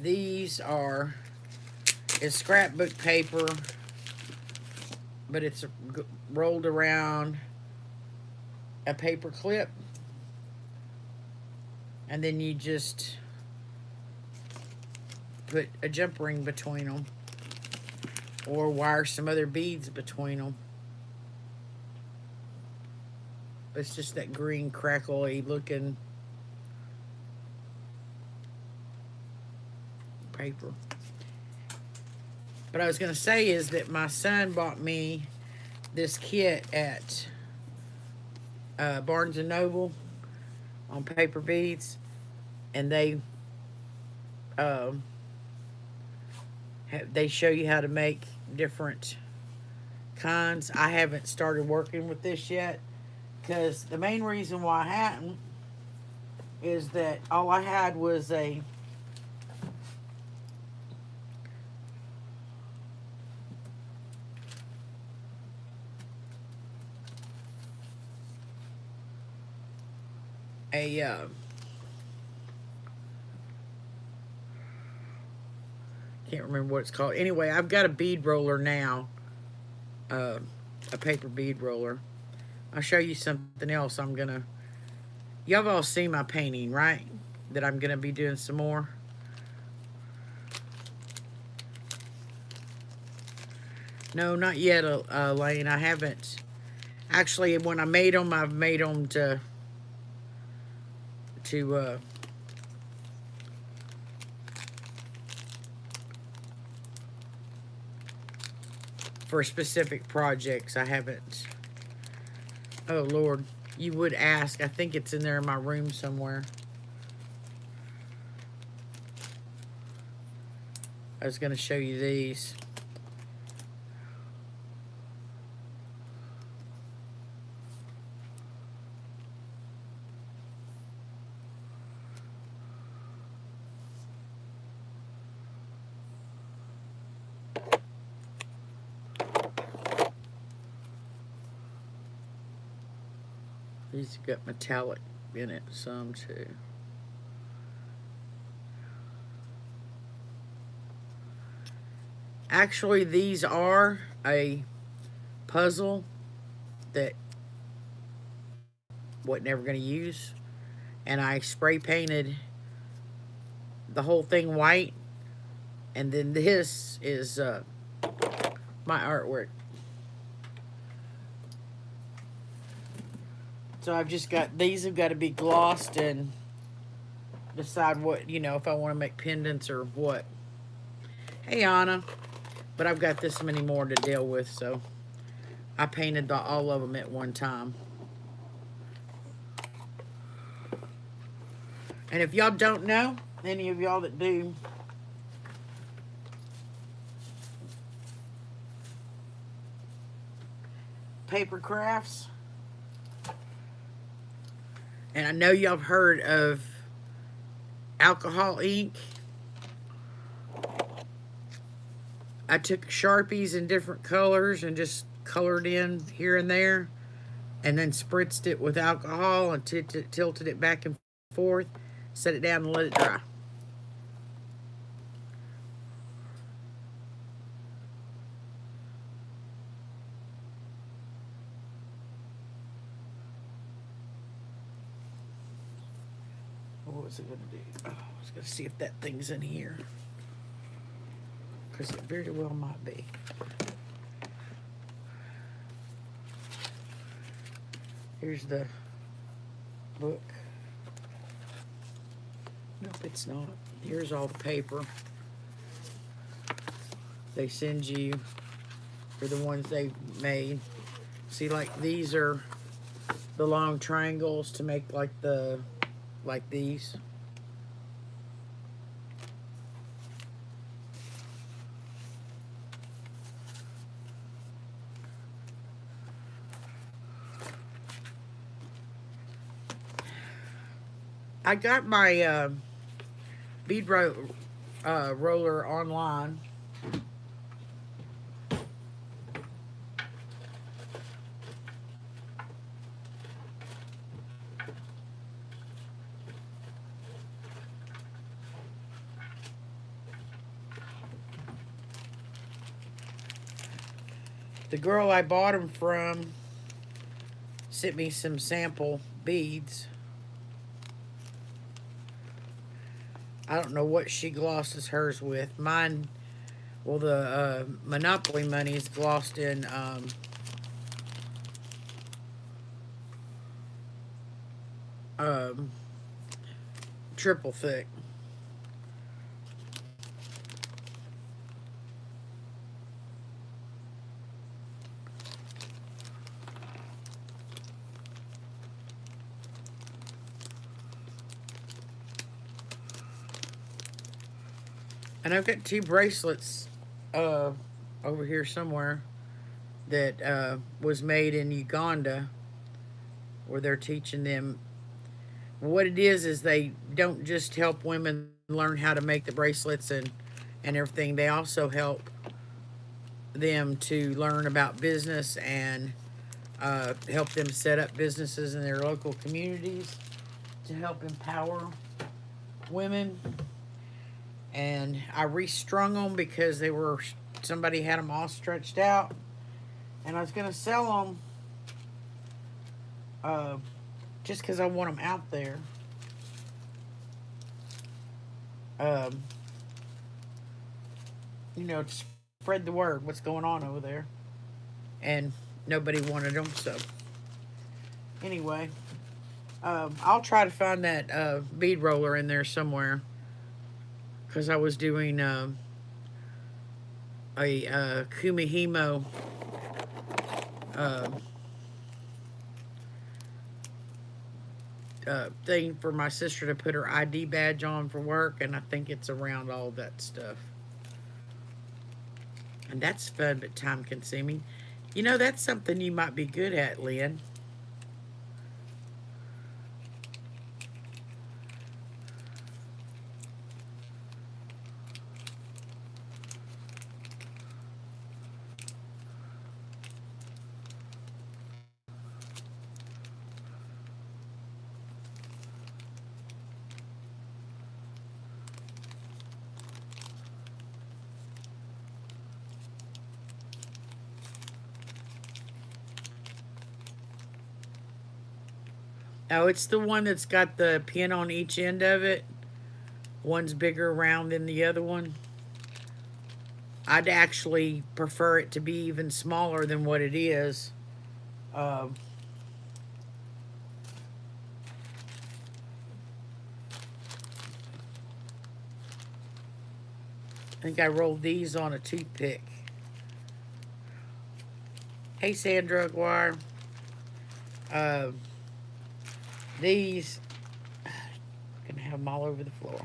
These are, it's scrapbook paper, but it's rolled around a paper clip, and then you just put a jump ring between them or wire some other beads between them. It's just that green crackly looking paper. But I was going to say is that my son bought me this kit at Barnes & Noble on paper beads, and they show you how to make different kinds. I haven't started working with this yet because the main reason why I hadn't is that all I had was a can't remember what it's called. Anyway, I've got a bead roller now, a paper bead roller. I'll show you something else. Y'all have all seen my painting, right? That I'm gonna be doing some more. No, not yet, Lane. I haven't. Actually, when I made them, I've made them to for specific projects. I haven't. Oh, Lord. You would ask. I think it's in there in my room somewhere. I was going to show you these. These have got metallic in it, some too. Actually, these are a puzzle that wasn't ever going to use. And I spray painted the whole thing white. And then this is my artwork. So I've just got, these have got to be glossed and decide what, you know, if I want to make pendants or what. Hey, Anna. But I've got this many more to deal with, so I painted all of them at one time. And if y'all don't know, any of y'all that do, paper crafts, and I know y'all have heard of alcohol ink. I took Sharpies in different colors and just colored in here and there, and then spritzed it with alcohol and tilted it back and forth, set it down and let it dry. What was it going to do? Oh, I was going to see if that thing's in here, because it very well might be. Here's the book. Nope, it's not. Here's all the paper they send you for the ones they've made. See, like these are the long triangles to make like these. I got my bead roller online. The girl I bought them from sent me some sample beads. I don't know what she glosses hers with. Mine, well, the Monopoly money is glossed in triple thick. And I've got 2 bracelets over here somewhere that was made in Uganda, where they're teaching them. What it is they don't just help women learn how to make the bracelets and everything. They also help them to learn about business and help them set up businesses in their local communities to help empower women. And I restrung them because they were, somebody had them all stretched out, and I was gonna sell them just because I want them out there. You know, to spread the word what's going on over there, and nobody wanted them. So anyway, I'll try to find that bead roller in there somewhere, because I was doing a Kumihimo thing for my sister to put her ID badge on for work, and I think it's around all that stuff. And that's fun but time consuming. You know, that's something you might be good at, Lynn. Oh, it's the one that's got the pin on each end of it. One's bigger round than the other one. I'd actually prefer it to be even smaller than what it is. Um, I think I rolled these on a toothpick. Hey, Sandra Aguirre. Uh, these, gonna have them all over the floor.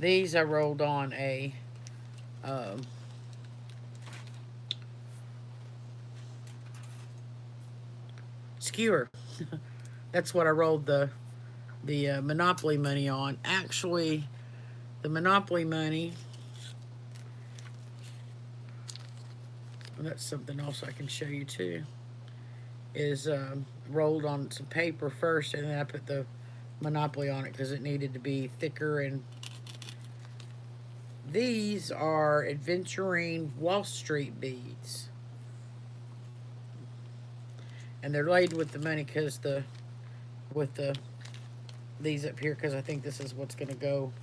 These I rolled on a um, skewer. That's what I rolled the Monopoly money on. Actually, the Monopoly money. That's something else I can show you too. Is rolled on some paper first, and then I put the Monopoly on it because it needed to be thicker. And these are Adventuring Wall Street beads, and they're laid with the money because with the these up here because I think this is what's going to go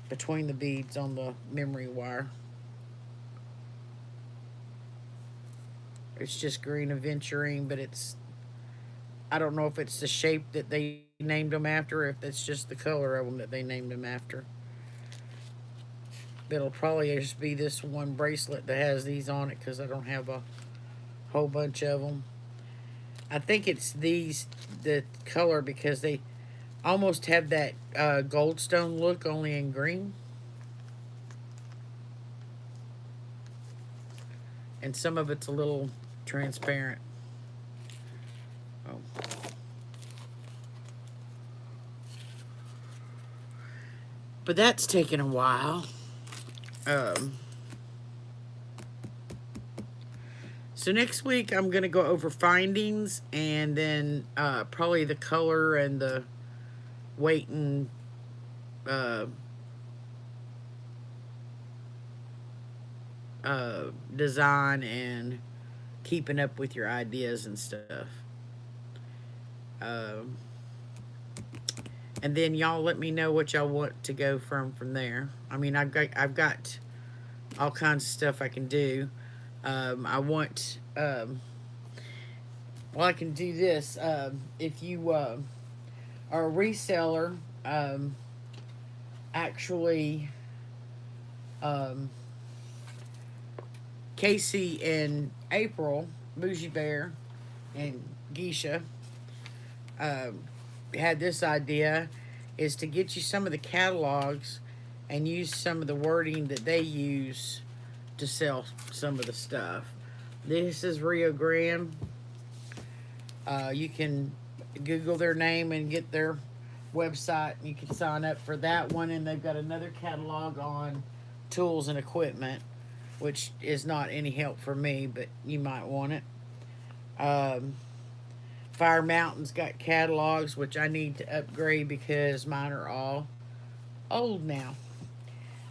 between the beads on the memory wire. It's just green aventurine, but it's, I don't know if it's the shape that they named them after, or if it's just the color of them that they named them after. But it'll probably just be this one bracelet that has these on it because I don't have a whole bunch of them. I think it's these, the color, because they almost have that goldstone look, only in green. And some of it's a little transparent. Oh. But that's taken a while. So next week I'm going to go over findings, and then probably the color and the weight and design and keeping up with your ideas and stuff. Um, and then y'all let me know what y'all want to go from there. I mean, I've got all kinds of stuff I can do. I want well, I can do this. If you are a reseller, actually, Casey and April, Bougie Bear, and Geisha had this idea, is to get you some of the catalogs and use some of the wording that they use to sell some of the stuff. This is Rio Grande. You can Google their name and get their website. You can sign up for that one, and they've got another catalog on tools and equipment, which is not any help for me, but you might want it. Fire Mountain's got catalogs, which I need to upgrade because mine are all old now.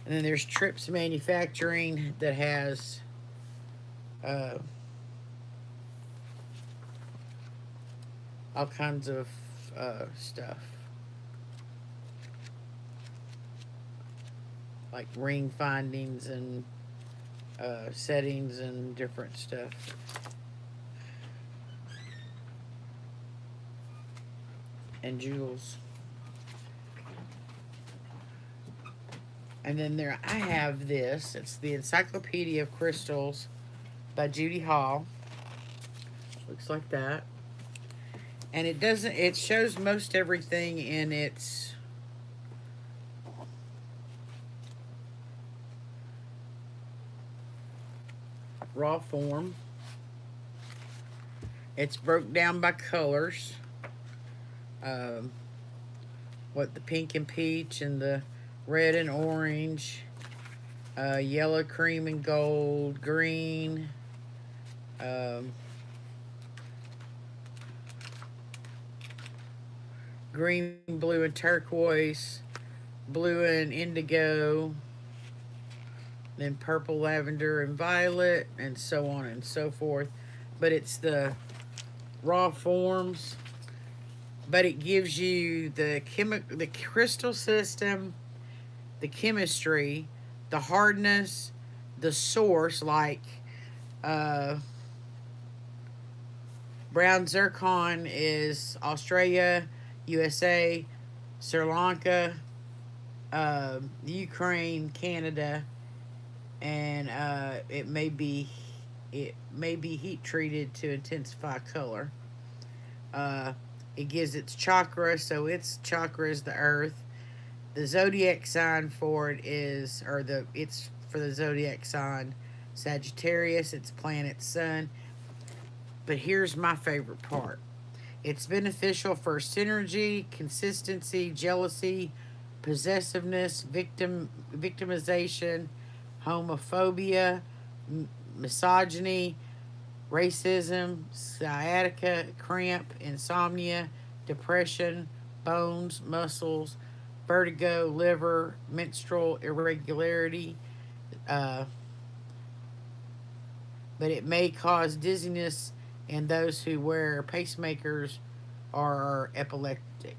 And then there's Trips Manufacturing that has all kinds of stuff. Like ring findings and settings and different stuff. And jewels. And then there I have this. It's the Encyclopedia of Crystals by Judy Hall. Looks like that. And it shows most everything in its raw form. It's broke down by colors. What the pink and peach and the red and orange, yellow, cream and gold, green, green, blue and turquoise, blue and indigo, then purple, lavender and violet, and so on and so forth. But it's the raw forms, but it gives you the crystal system, the chemistry, the hardness, the source, like brown zircon is Australia, USA, Sri Lanka, Ukraine, Canada, and it may be heat treated to intensify color. Uh, it gives its chakra, so its chakra is the earth. The zodiac sign for it is, or the it's for the zodiac sign Sagittarius. It's planet Sun. But here's my favorite part. It's beneficial for synergy, consistency, jealousy, possessiveness, victimization, homophobia, misogyny, racism, sciatica, cramp, insomnia, depression, bones, muscles, vertigo, liver, menstrual irregularity. Uh, but it may cause dizziness in those who wear pacemakers or are epileptic.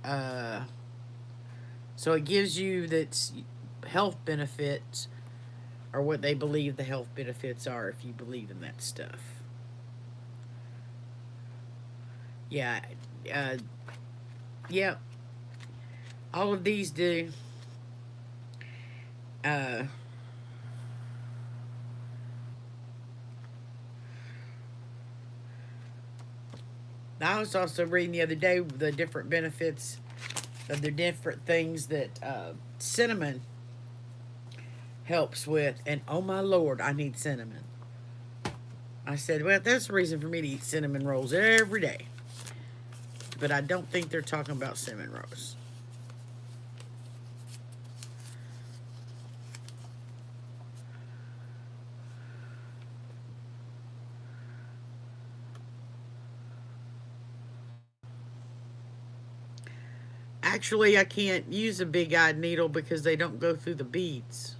Uh, so it gives you that health benefits, or what they believe the health benefits are, if you believe in that stuff. Yeah, uh, yeah, all of these do. Uh, I was also reading the other day the different benefits of the different things that cinnamon helps with, and oh my lord, I need cinnamon. I said, well, that's the reason for me to eat cinnamon rolls every day. But I don't think they're talking about cinnamon rolls. Actually, I can't use a big eyed needle because they don't go through the beads.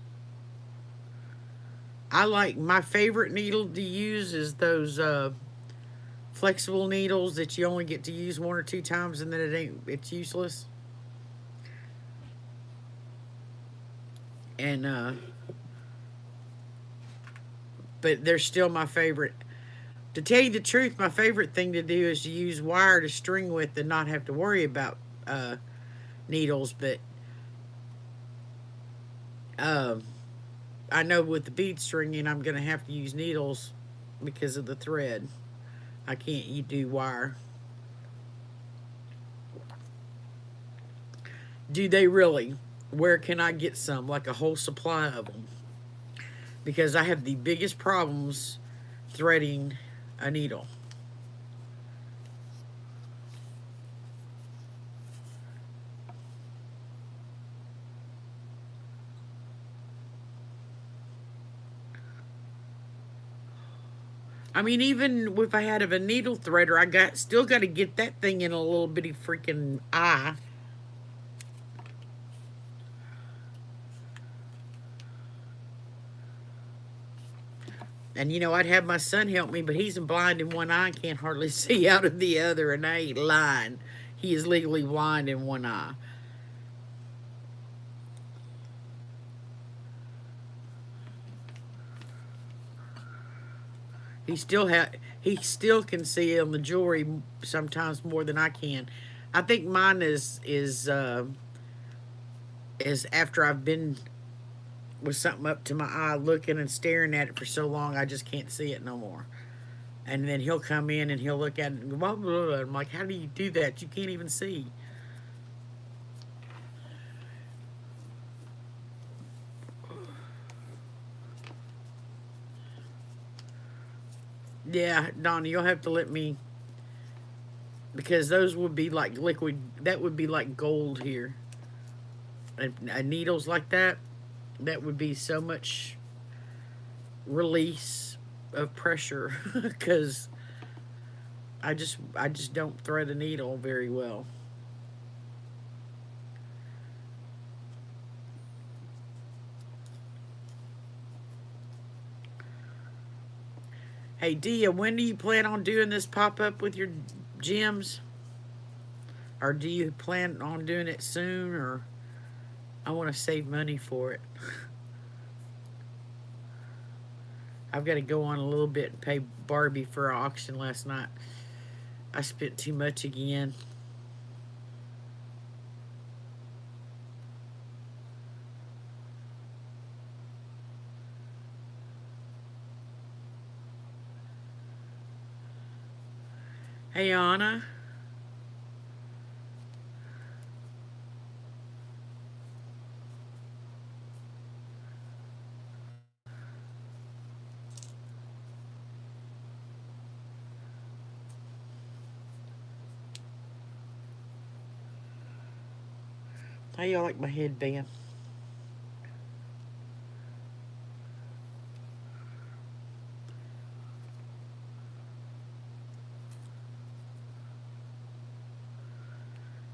I like my favorite needle to use is those flexible needles that you only get to use one or two times and then it's useless. And but they're still my favorite. To tell you the truth, my favorite thing to do is to use wire to string with and not have to worry about needles. But um, I know with the bead stringing, I'm going to have to use needles because of the thread. I can't do wire. Do they really? Where can I get some? Like a whole supply of them. Because I have the biggest problems threading a needle. I mean, even if I had a needle threader, I got to get that thing in a little bitty freaking eye. And I'd have my son help me, but he's blind in one eye and can't hardly see out of the other, and I ain't lying. He is legally blind in one eye. He still can see on the jewelry sometimes more than I can. I think mine is after I've been with something up to my eye, looking and staring at it for so long, I just can't see it no more. And then he'll come in and he'll look at it and go, blah, blah, blah. I'm like, how do you do that? You can't even see. Yeah, Donna, you'll have to let me, because those would be like liquid. That would be like gold here. And needles like that would be so much release of pressure because I just don't thread a needle very well. Hey Dia, when do you plan on doing this pop up with your gems? Or do you plan on doing it soon? Or I want to save money for it. I've got to go on a little bit and pay Barbie for our auction last night. I spent too much again. Hey, Anna. How y'all like my headband?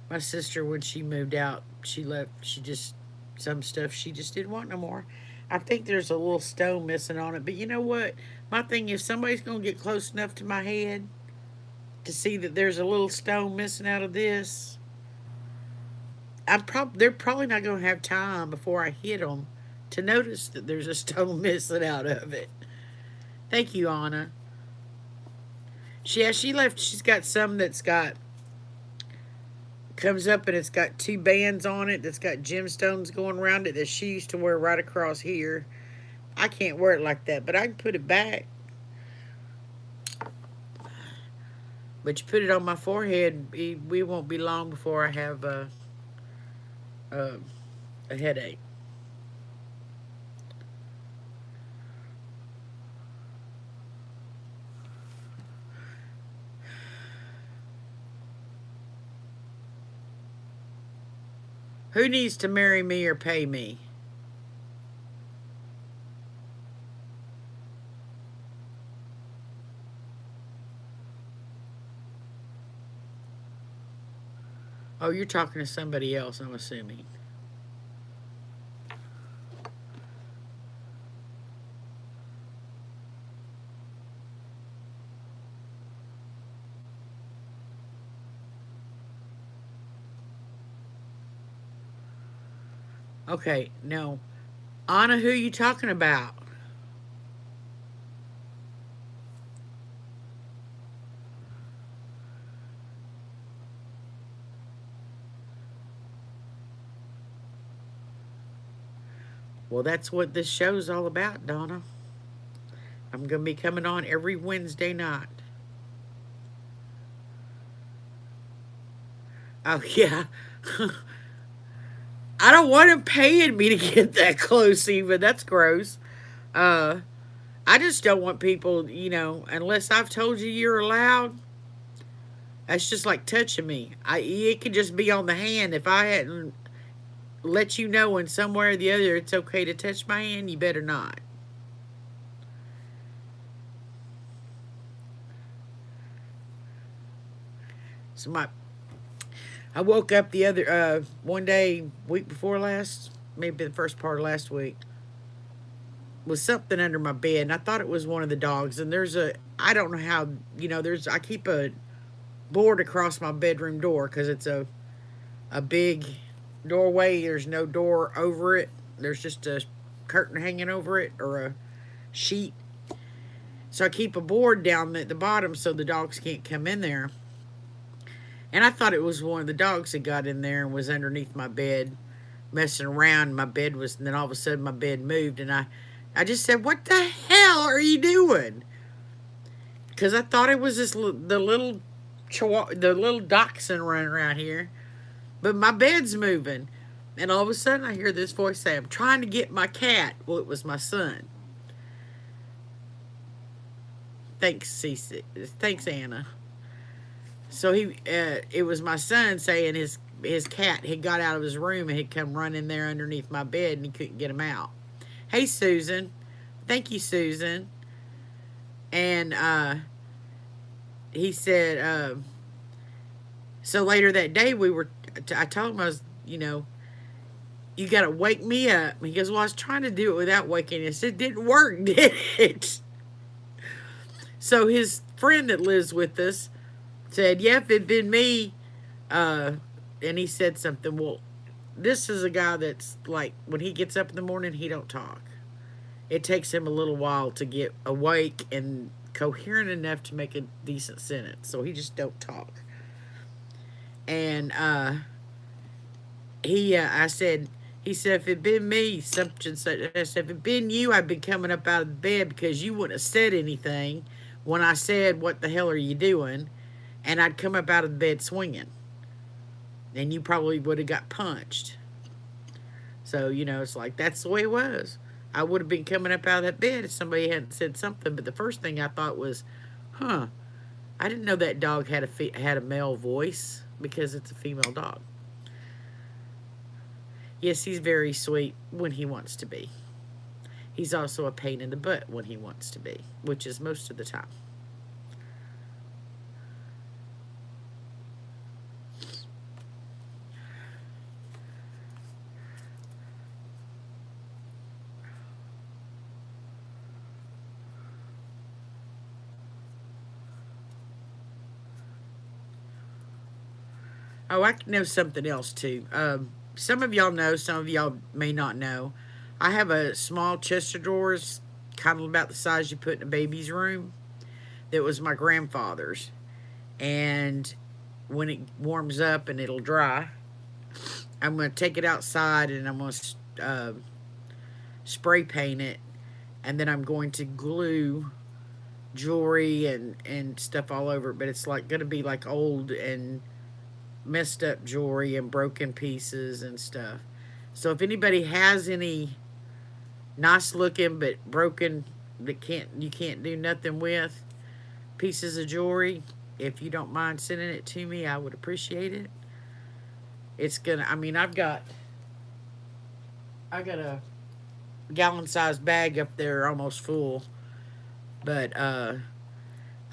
My sister, when she moved out, she left. She just, some stuff she just didn't want no more. I think there's a little stone missing on it. But you know what? My thing is, somebody's going to get close enough to my head to see that there's a little stone missing out of this. They're probably not going to have time before I hit them to notice that there's a stone missing out of it. Thank you, Anna. She left. She's got some that's got comes up and it's got two bands on it that's got gemstones going around it that she used to wear right across here. I can't wear it like that, but I can put it back. But you put it on my forehead, we won't be long before I have a, a headache. Who needs to marry me or pay me? Oh, you're talking to somebody else, I'm assuming. Okay, no. Anna, who you talking about? Well, that's what this show's all about, Donna. I'm going to be coming on every Wednesday night. Oh, yeah. I don't want him paying me to get that close, even. That's gross. Uh, I just don't want people, unless I've told you you're allowed. That's just like touching me. It could just be on the hand. If I hadn't let you know in some way or the other it's okay to touch my hand, you better not. So I woke up the other one day, week before last, maybe the first part of last week, with something under my bed, and I thought it was one of the dogs. And I don't know how, I keep a board across my bedroom door because it's a big doorway. There's no door over it. There's just a curtain hanging over it or a sheet. So I keep a board down at the bottom so the dogs can't come in there. And I thought it was one of the dogs that got in there and was underneath my bed messing around. My bed was, and then all of a sudden my bed moved, and I just said, "What the hell are you doing?" Because I thought it was the little dachshund running around here, but my bed's moving, and all of a sudden I hear this voice say, "I'm trying to get my cat." Well, it was my son. Thanks, Cece. Thanks, Anna. So it was my son saying his cat had got out of his room and had come running there underneath my bed and he couldn't get him out. Hey, Susan. Thank you, Susan. And he said, so later that day I told him you got to wake me up. He goes, well, I was trying to do it without waking us. It didn't work, did it? So his friend that lives with us said, yeah, if it'd been me, and he said something, well, this is a guy that's like, when he gets up in the morning, he don't talk. It takes him a little while to get awake and coherent enough to make a decent sentence, so he just don't talk. And he said, if it'd been me, something such, I said, if it'd been you, I'd been coming up out of bed because you wouldn't have said anything when I said, what the hell are you doing? and I'd come up out of the bed swinging, and you probably would have got punched. So, you know, it's like that's the way it was. I would have been coming up out of that bed if somebody hadn't said something. But the first thing I thought was, huh, I didn't know that dog had a male voice because it's a female dog. Yes, he's very sweet when he wants to be. He's also a pain in the butt when he wants to be, which is most of the time. Oh, I know something else too. Some of y'all know, some of y'all may not know. I have a small chest of drawers, kind of about the size you put in a baby's room, that was my grandfather's. And when it warms up and it'll dry, I'm going to take it outside and I'm going to spray paint it. And then I'm going to glue jewelry and stuff all over it. But it's like going to be like old and messed up jewelry and broken pieces and stuff. So if anybody has any nice looking but broken that you can't do nothing with pieces of jewelry, if you don't mind sending it to me, I would appreciate it. It's gonna, I mean, I got a gallon sized bag up there almost full, but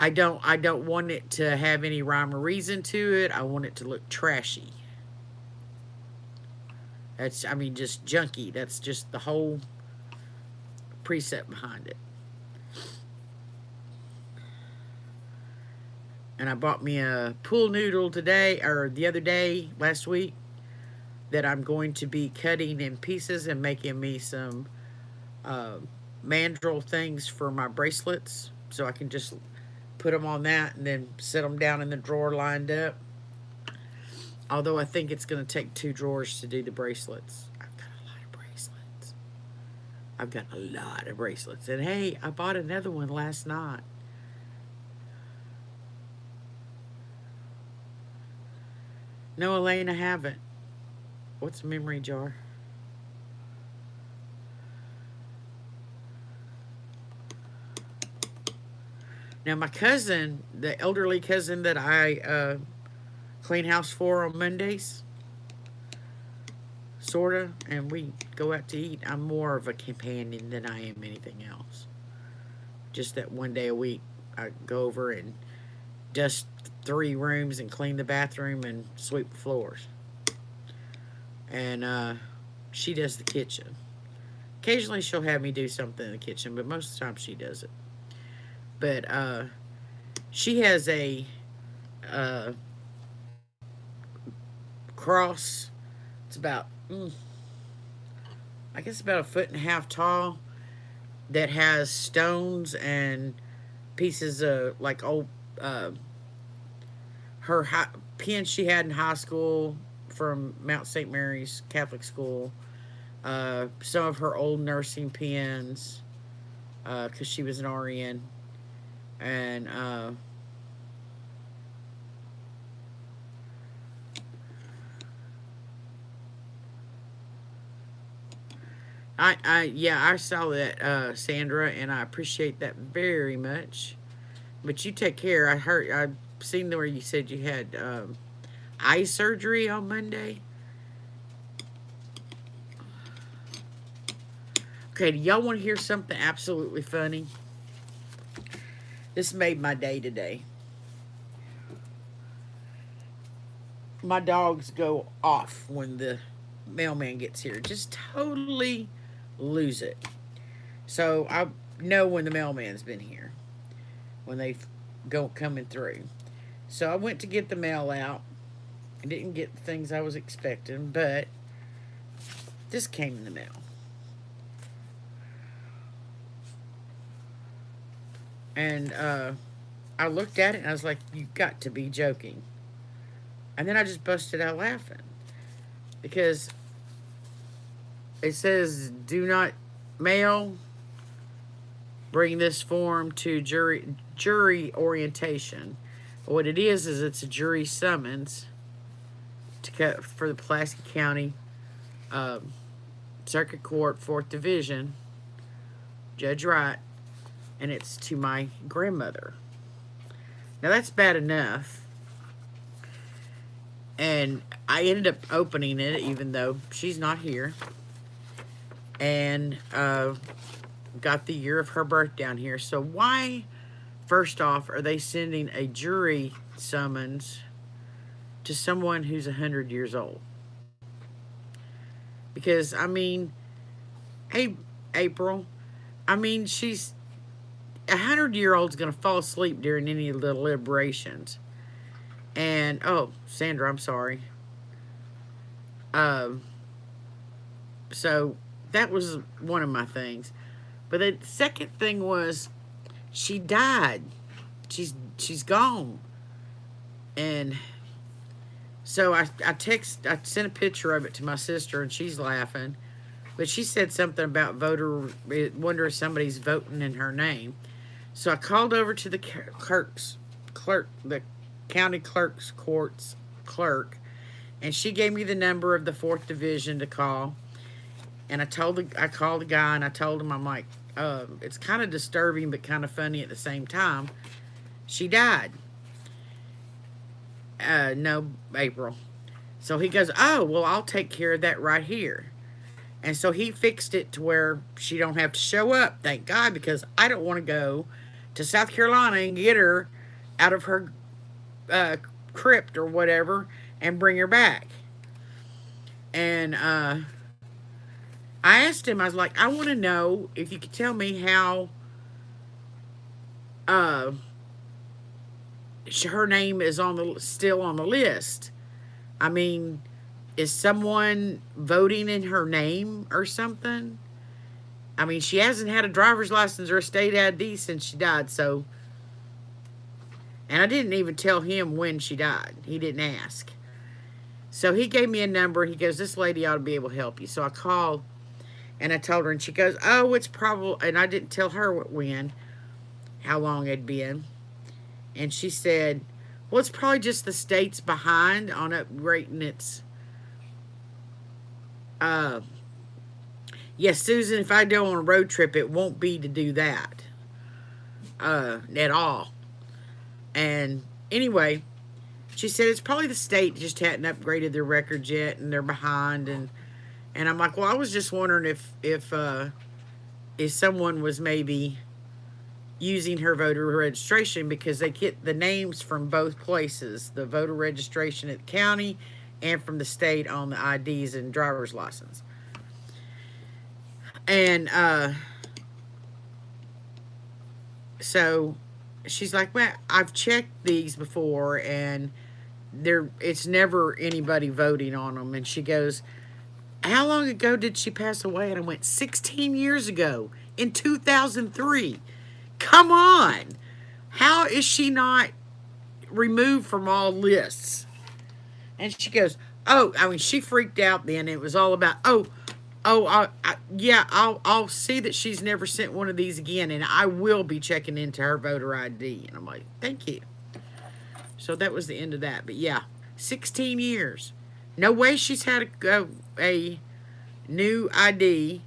I don't want it to have any rhyme or reason to it. I want it to look trashy. That's, I mean, just junky. That's just the whole precept behind it. And I bought me a pool noodle today, or the other day, last week, that I'm going to be cutting in pieces and making me some mandrel things for my bracelets. So I can just put them on that and then set them down in the drawer lined up. Although I think it's going to take 2 drawers to do the bracelets. I've got a lot of bracelets. I've got a lot of bracelets. And hey, I bought another one last night. No, Elaine, I haven't. What's a memory jar? Now, my cousin, the elderly cousin that I clean house for on Mondays, sort of, and we go out to eat. I'm more of a companion than I am anything else. Just that one day a week, I go over and dust 3 rooms and clean the bathroom and sweep the floors. And she does the kitchen. Occasionally she'll have me do something in the kitchen, but most of the time she does it. But she has a cross. It's about, I guess about 1.5 feet tall, that has stones and pieces of like old her pins she had in high school from Mount St. Mary's Catholic School. Some of her old nursing pins, because she was an RN. And yeah, I saw that, Sandra, and I appreciate that very much. But you take care. I've seen where you said you had eye surgery on Monday. Okay, do y'all want to hear something absolutely funny? This made my day today. My dogs go off when the mailman gets here. Just totally lose it. So I know when the mailman's been here, when they go coming through. So I went to get the mail out. I didn't get the things I was expecting, but this came in the mail. And I looked at it and I was like, "You've got to be joking." And then I just busted out laughing because it says, "Do not mail. Bring this form to jury orientation." What it is it's a jury summons for the Pulaski County Circuit Court, 4th Division, Judge Wright, and it's to my grandmother. Now that's bad enough. And I ended up opening it, even though she's not here. And got the year of her birth down here. So why, first off, are they sending a jury summons to someone who's 100 years old? Because, I mean, hey, April, I mean, she's 100-year-old's going to fall asleep during any of the deliberations. And, oh, Sandra, I'm sorry. So that was one of my things. But the second thing was she died. She's gone. And so I sent a picture of it to my sister, and she's laughing. But she said something about wonder if somebody's voting in her name. So I called over to the the county clerk's court's clerk, and she gave me the number of the 4th Division to call. And I called the guy, and I told him, I'm like, it's kind of disturbing but kind of funny at the same time. She died. No, April. So he goes, oh, well, I'll take care of that right here. And so he fixed it to where she don't have to show up, thank God, because I don't want to go to South Carolina and get her out of her crypt or whatever and bring her back. And I asked him, I was like, I want to know if you could tell me how her name is still on the list. I mean, is someone voting in her name or something? I mean, she hasn't had a driver's license or a state ID since she died, so. And I didn't even tell him when she died. He didn't ask. So he gave me a number. He goes, this lady ought to be able to help you. So I called, and I told her, and she goes, oh, it's probably, and I didn't tell her when, how long it'd been. And she said, well, it's probably just the state's behind on upgrading its, yes, Susan, if I go on a road trip, it won't be to do that, at all. And anyway, she said it's probably the state just hadn't upgraded their records yet, and they're behind. And I'm like, well, I was just wondering if someone was maybe using her voter registration, because they get the names from both places, the voter registration at the county and from the state on the IDs and driver's license. And so she's like, well, I've checked these before, and it's never anybody voting on them. And she goes, how long ago did she pass away? And I went, 16 years ago, in 2003. Come on. How is she not removed from all lists? And she goes, oh, I mean, she freaked out then. It was all about, yeah, I'll see that she's never sent one of these again, and I will be checking into her voter ID. And I'm like, thank you. So that was the end of that. But yeah, 16 years. No way she's had a new ID.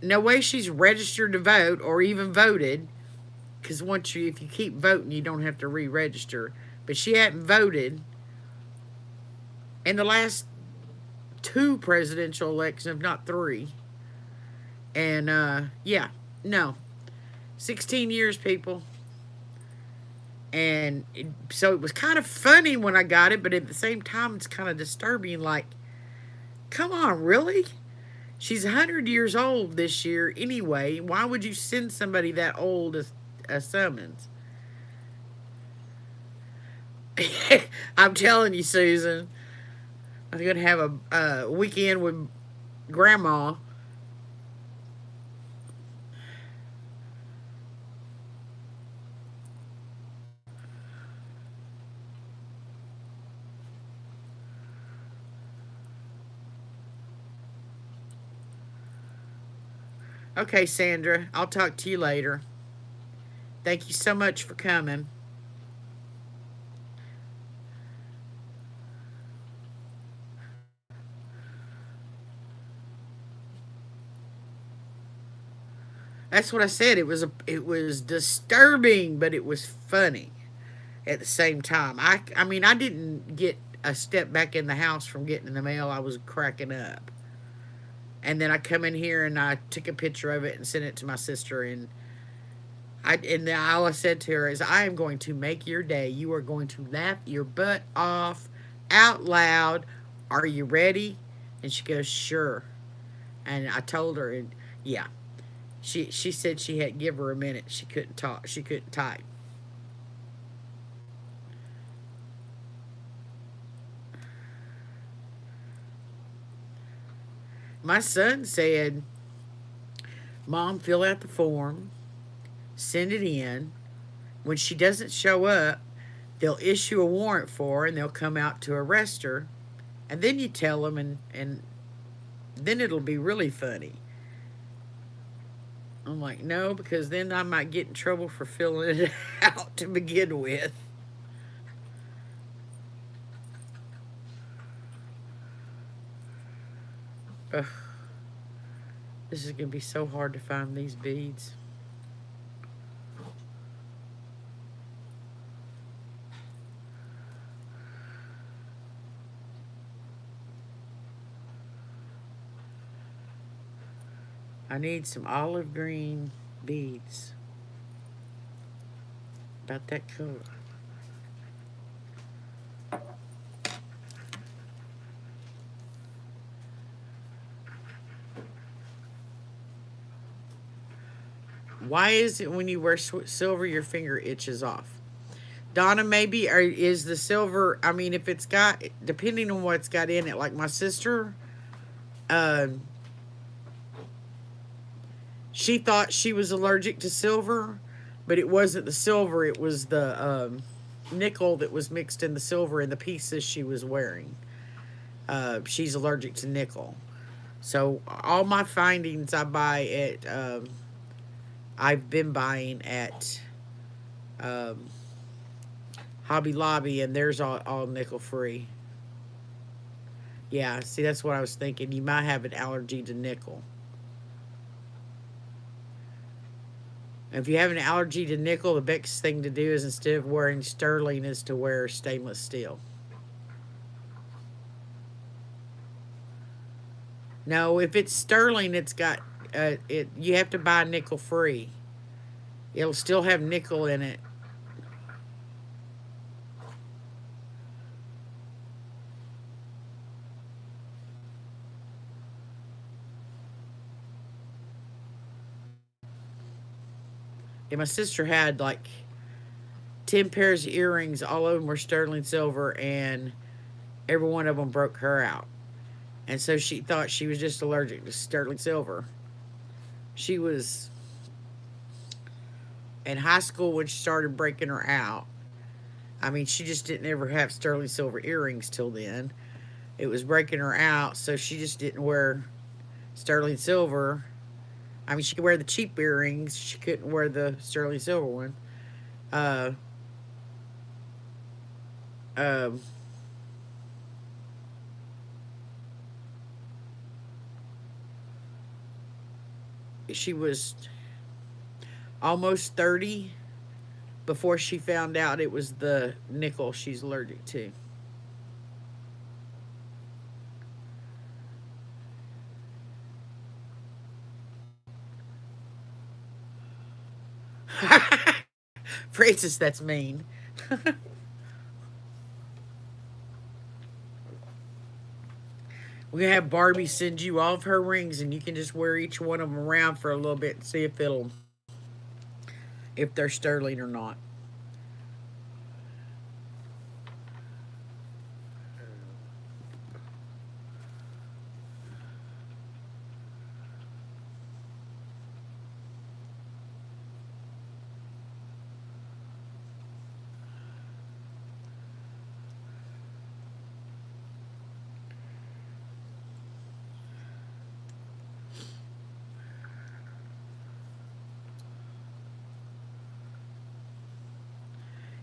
No way she's registered to vote or even voted. Because if you keep voting, you don't have to re-register. But she hadn't voted in the last 2 presidential elections, if not 3. And, yeah, no. 16 years, people. And so it was kind of funny when I got it, but at the same time, it's kind of disturbing. Like, come on, really? She's 100 years old this year anyway. Why would you send somebody that old a summons? I'm telling you, Susan. I'm going to have a weekend with Grandma. Okay, Sandra, I'll talk to you later. Thank you so much for coming. That's what I said. It was disturbing, but it was funny at the same time. I mean, I didn't get a step back in the house from getting in the mail. I was cracking up. And then I come in here and I took a picture of it and sent it to my sister, and all I said to her is, I am going to make your day. You are going to laugh your butt off out loud. Are you ready? And she goes, sure. And I told her, and yeah, she said she had to give her a minute. She couldn't talk. She couldn't type. My son said, Mom, fill out the form, send it in. When she doesn't show up, they'll issue a warrant for her and they'll come out to arrest her. And then you tell them, and then it'll be really funny. I'm like, no, because then I might get in trouble for filling it out to begin with. Ugh, this is going to be so hard to find these beads. I need some olive green beads. About that color. Why is it when you wear silver your finger itches off? Donna, maybe, or is the silver, I mean, if it's got, depending on what's got in it, like my sister, uh, she thought she was allergic to silver, but it wasn't the silver, it was the nickel that was mixed in the silver in the pieces she was wearing. She's allergic to nickel. So all my findings I buy at, I've been buying at um, Hobby Lobby, and there's all nickel free. Yeah, see, that's what I was thinking. You might have an allergy to nickel. If you have an allergy to nickel, the best thing to do is, instead of wearing sterling, is to wear stainless steel. No, if it's sterling, it's got it. You have to buy nickel free. It'll still have nickel in it. And my sister had like 10 pairs of earrings. All of them were sterling silver, and every one of them broke her out. And so she thought she was just allergic to sterling silver. She was in high school when she started breaking her out. I mean, she just didn't ever have sterling silver earrings till then. It was breaking her out, so she just didn't wear sterling silver. I mean, she could wear the cheap earrings. She couldn't wear the sterling silver one. Uh, um, she was almost 30 before she found out it was the nickel she's allergic to. Francis, that's mean. We're gonna have Barbie send you all of her rings, and you can just wear each one of them around for a little bit and see if they're sterling or not.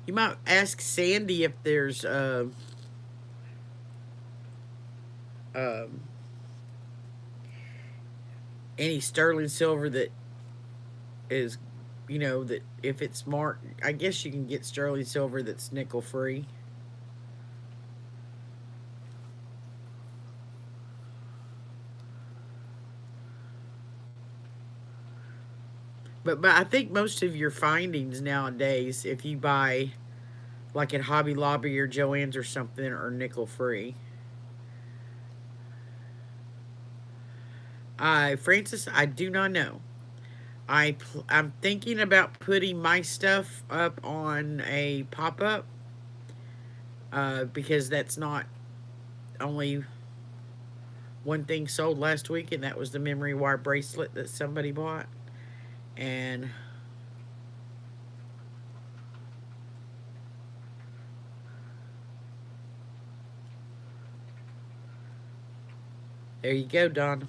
You might ask Sandy if there's um, any sterling silver that is, you know, that if it's marked, I guess you can get sterling silver that's nickel free. But I think most of your findings nowadays, if you buy like at Hobby Lobby or Joann's or something, are nickel free. Francis, I do not know. I'm thinking about putting my stuff up on a pop up, because that's not only one thing sold last week, and that was the memory wire bracelet that somebody bought. And there you go, Don.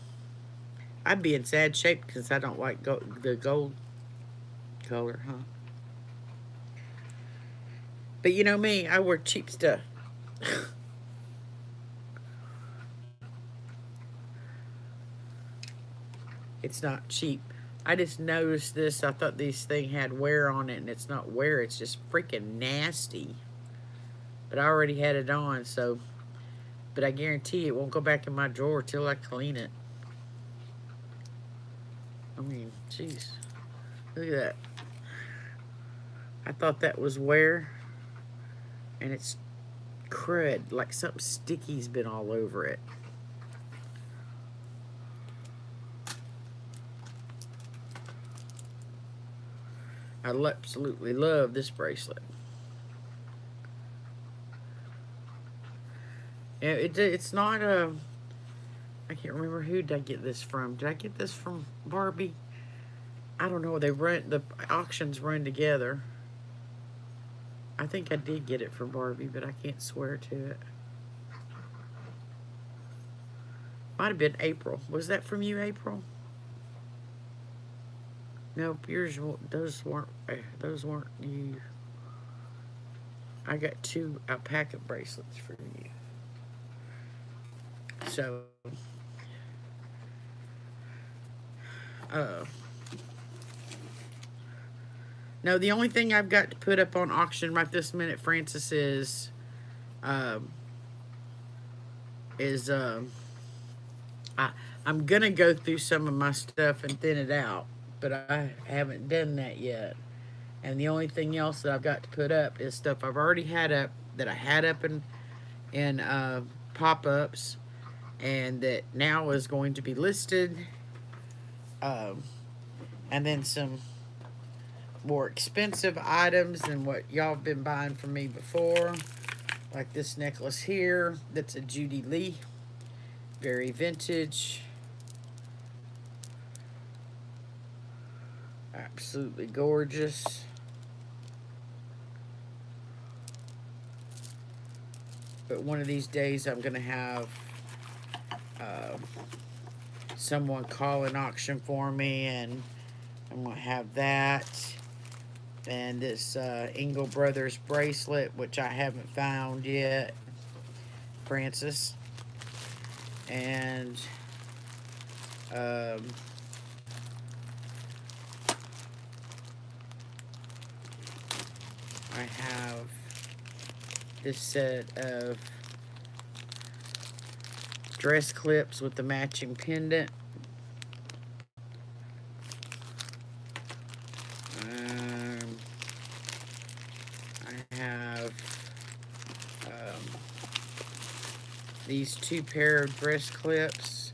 I'd be in sad shape because I don't like the gold color, huh? But you know me, I wear cheap stuff. It's not cheap. I just noticed this. I thought this thing had wear on it, and it's not wear. It's just freaking nasty. But I already had it on, so. But I guarantee it won't go back in my drawer till I clean it. I mean, jeez. Look at that. I thought that was wear, and it's crud. Like something sticky's been all over it. I absolutely love this bracelet. Yeah, it's not a. I can't remember who did I get this from. Did I get this from Barbie? I don't know. They run the auctions run together. I think I did get it from Barbie, but I can't swear to it. Might have been April. Was that from you, April? Nope, yours. Those weren't you. I got two alpaca bracelets for you. So, uh, no, the only thing I've got to put up on auction right this minute, Francis, um, is I I'm gonna go through some of my stuff and thin it out, but I haven't done that yet. And the only thing else that I've got to put up is stuff I've already had up that I had up in pop ups, and that now is going to be listed. Um, and then some more expensive items than what y'all have been buying from me before, like this necklace here. That's a Judy Lee, very vintage, absolutely gorgeous. But one of these days, I'm gonna have uh, someone call an auction for me, and I'm gonna have that. And this Engel Brothers bracelet, which I haven't found yet, Francis. And um, I have this set of dress clips with the matching pendant. I have these two pair of dress clips,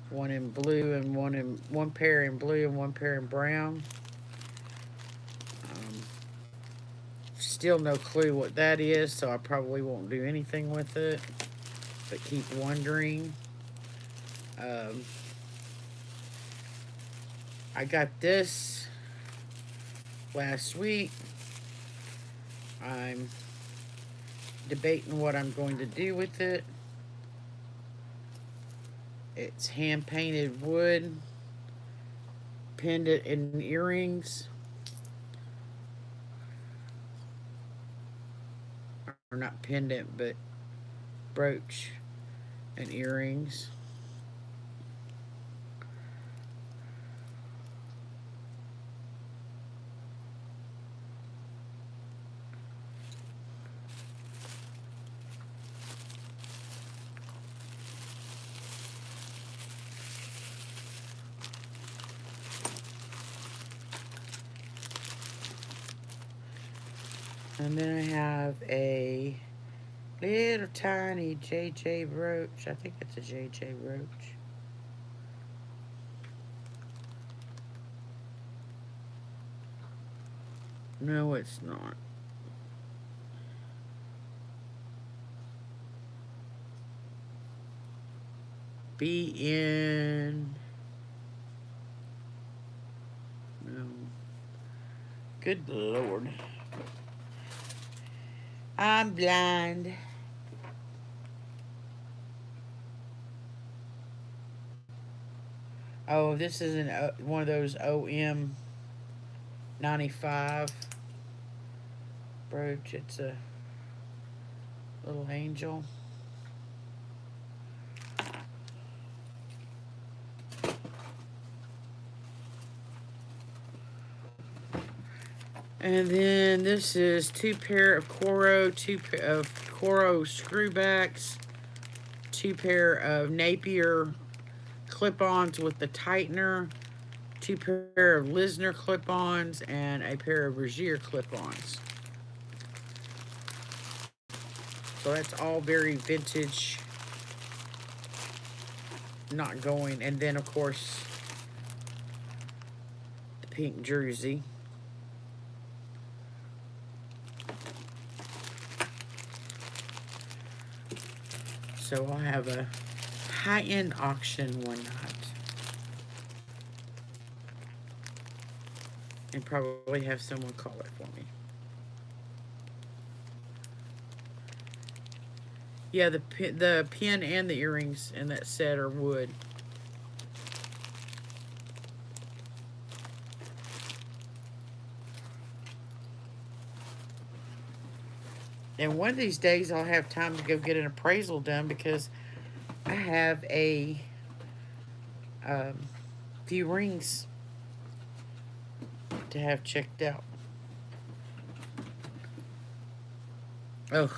one in blue and one pair in blue and one pair in brown. Um, Still no clue what that is, so I probably won't do anything with it, but keep wondering. Um, I got this last week. I'm debating what I'm going to do with it. It's hand painted wood, pendant and earrings. Or not pendant, but brooch and earrings. And then I have a little tiny JJ brooch. I think it's a JJ brooch. No, it's not. BN. No. Good Lord. I'm blind. Oh, this is one of those OM 95 brooch. It's a little angel. And then this is two pair of two pair of Coro screwbacks, two pair of Napier clip-ons with the tightener, two pair of Lisner clip-ons, and a pair of Regier clip-ons. So that's all very vintage, not going. And then, of course, the pink jersey. So I'll have a high-end auction one night. And probably have someone call it for me. Yeah, the pin and the earrings in that set are wood. And one of these days I'll have time to go get an appraisal done because I have a few rings to have checked out. Oh.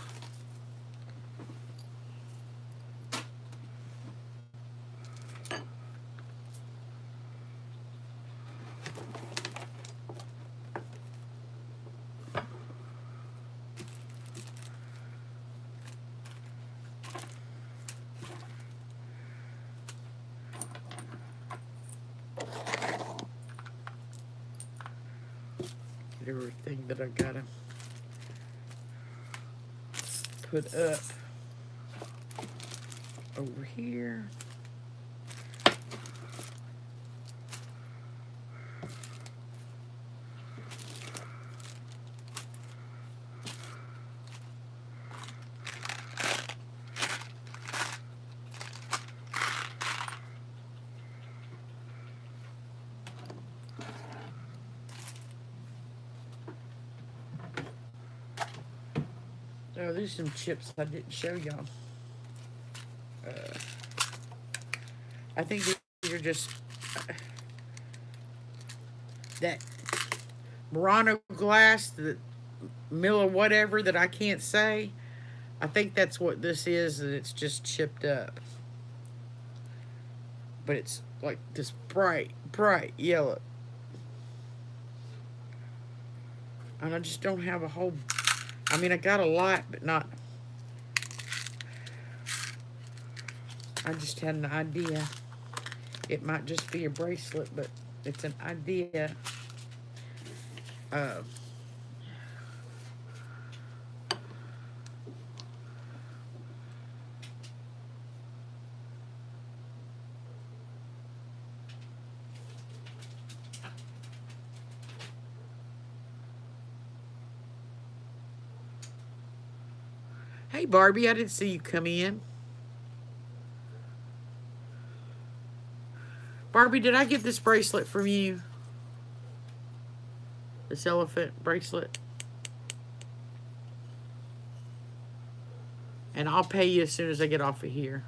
Everything that I gotta put up over here. Oh, there's some chips I didn't show y'all. I think these are just that Murano glass, the Miller whatever that I can't say. I think that's what this is, and it's just chipped up. But it's like this bright, bright yellow. And I just don't have a whole... I mean, I got a lot, but not... I just had an idea. It might just be a bracelet, but it's an idea. Hey, Barbie, I didn't see you come in. Barbie, did I get this bracelet from you? This elephant bracelet? And I'll pay you as soon as I get off of here.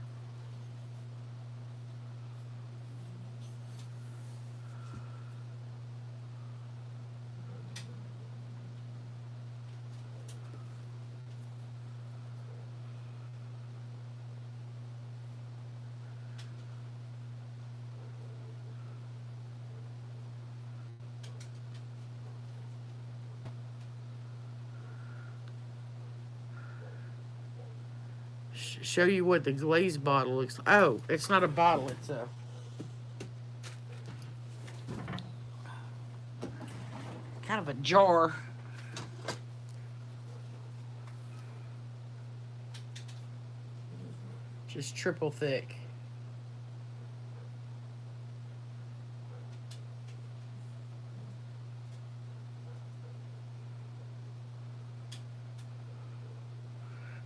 show you what the glaze bottle looks like. Oh, it's not a bottle, it's a kind of a jar. Just triple thick.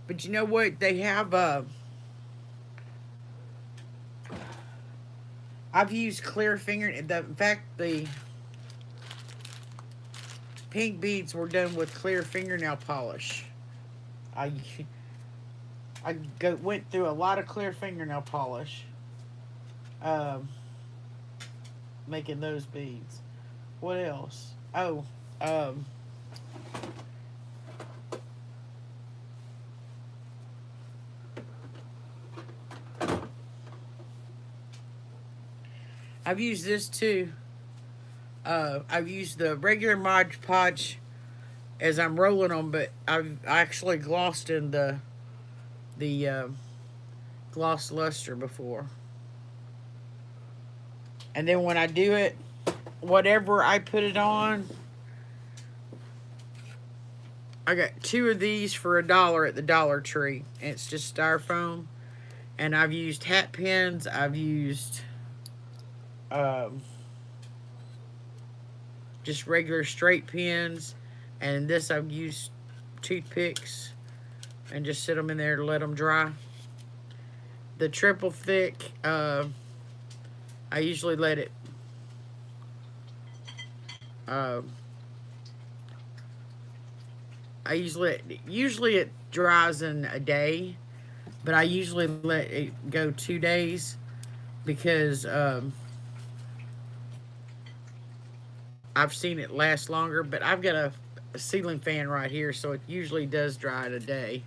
But you know what? They have I've used clear finger. In fact, the pink beads were done with clear fingernail polish. I went through a lot of clear fingernail polish, um, making those beads. What else? Oh, um, I've used this too. I've used the regular Mod Podge as I'm rolling them, but I've actually glossed in the gloss luster before. And then when I do it, whatever I put it on, I got 2 of these for $1 at the Dollar Tree. And it's just styrofoam. And I've used hat pins. I've used just regular straight pins. And this I've used toothpicks and just sit them in there to let them dry. The triple thick, I usually let it usually it dries in a day, but I usually let it go 2 days because I've seen it last longer. But I've got a ceiling fan right here, so it usually does dry in a day.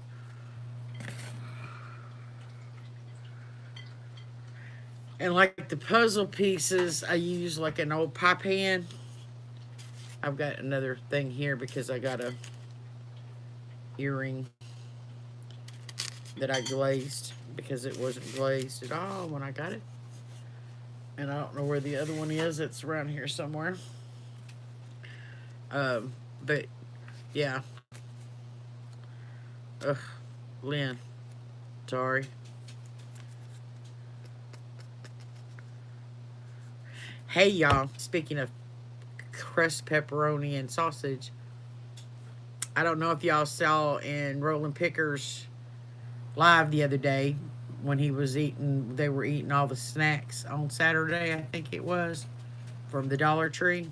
And like the puzzle pieces, I use like an old pie pan. I've got another thing here because I got a earring that I glazed because it wasn't glazed at all when I got it. And I don't know where the other one is. It's around here somewhere. But yeah. Ugh, Lynn, sorry. Hey y'all, speaking of crust pepperoni and sausage, I don't know if y'all saw in Roland Picker's live the other day when he was eating, they were eating all the snacks on Saturday, I think it was, from the Dollar Tree.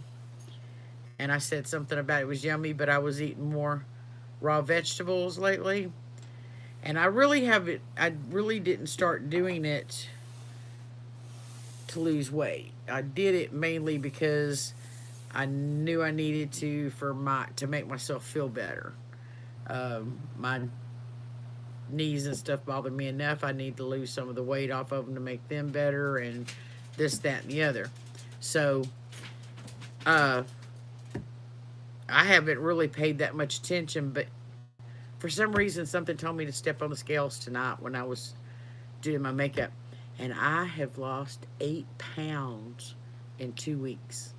And I said something about it was yummy, but I was eating more raw vegetables lately. And I really didn't start doing it to lose weight. I did it mainly because I knew I needed to make myself feel better. My knees and stuff bother me enough. I need to lose some of the weight off of them to make them better, and this, that, and the other. So, I haven't really paid that much attention, but for some reason, something told me to step on the scales tonight when I was doing my makeup. And I have lost 8 pounds in 2 weeks.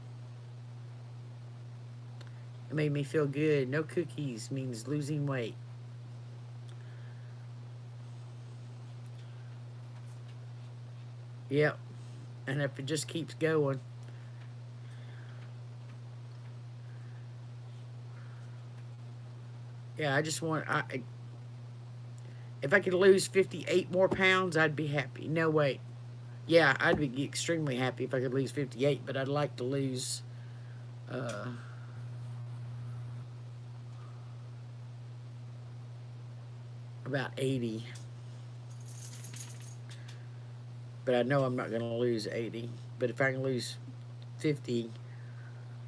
It made me feel good. No cookies means losing weight. Yep. And if it just keeps going. Yeah, I just want... if I could lose 58 more pounds, I'd be happy. No, wait. Yeah, I'd be extremely happy if I could lose 58, but I'd like to lose... about 80. But I know I'm not going to lose 80. But if I can lose 50,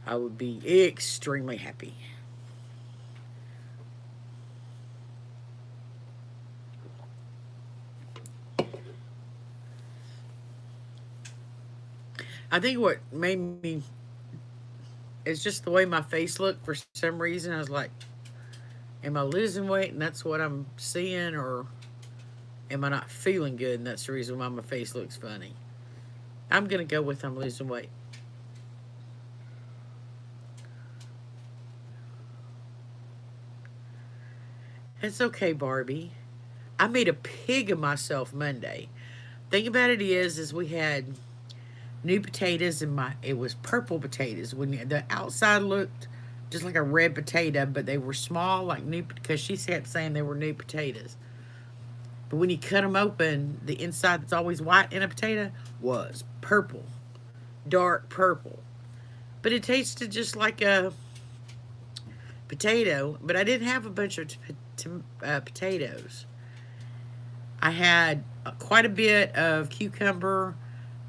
I would be extremely happy. I think what made me... it's just the way my face looked for some reason. I was like, am I losing weight and that's what I'm seeing, or Am I not feeling good? And that's the reason why my face looks funny. I'm going to go with I'm losing weight. It's okay, Barbie. I made a pig of myself Monday. Thing about it is we had new potatoes in my. It was purple potatoes. When the outside looked just like a red potato, but they were small, like new. Because she kept saying they were new potatoes. But when you cut them open, the inside that's always white in a potato was purple, dark purple. But it tasted just like a potato. But I didn't have a bunch of potatoes. I had quite a bit of cucumber,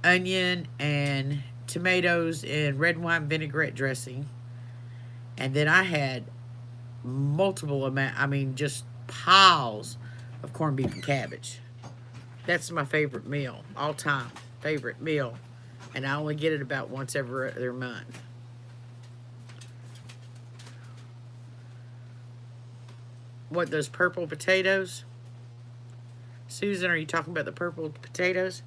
onion, and tomatoes in red wine vinaigrette dressing. And then I had multiple amount, I mean, just piles of corned beef and cabbage. That's my favorite meal, all time favorite meal. And I only get it about once every other month. What, those purple potatoes? Susan, are you talking about the purple potatoes?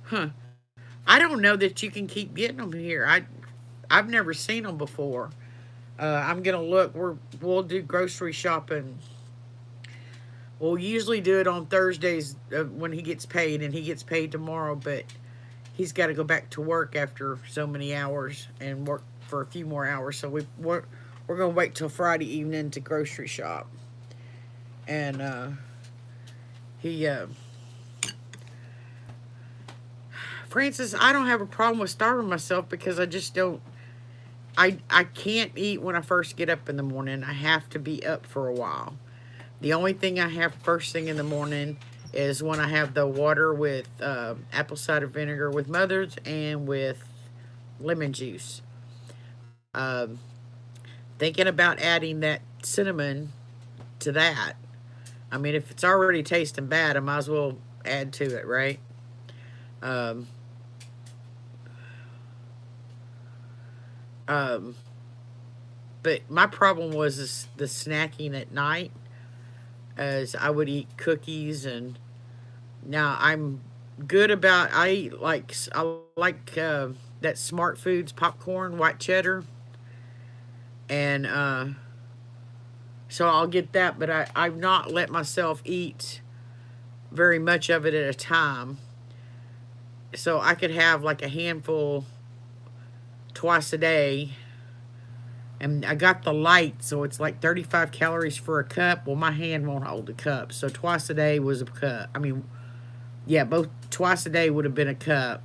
Huh. I don't know that you can keep getting them here. I've never seen them before. I'm gonna look. We'll do grocery shopping. We'll usually do it on Thursdays when he gets paid, and he gets paid tomorrow. But he's got to go back to work after so many hours and work for a few more hours. So we're gonna wait till Friday evening to grocery shop. And he Francis, I don't have a problem with starving myself because I just don't. I can't eat when I first get up in the morning. I have to be up for a while. The only thing I have first thing in the morning is when I have the water with apple cider vinegar with Mother's and with lemon juice. Um, Thinking about adding that cinnamon to that. I mean, if it's already tasting bad, I might as well add to it, right? Um, um, but my problem was the snacking at night, as I would eat cookies, and now I'm good about. I eat I like that Smart Foods popcorn, white cheddar, and so I'll get that. But I've not let myself eat very much of it at a time, so I could have like a handful twice a day. And I got the light, so it's like 35 calories for a cup. Well, my hand won't hold a cup, so twice a day was a cup. I mean, yeah, both twice a day would have been a cup,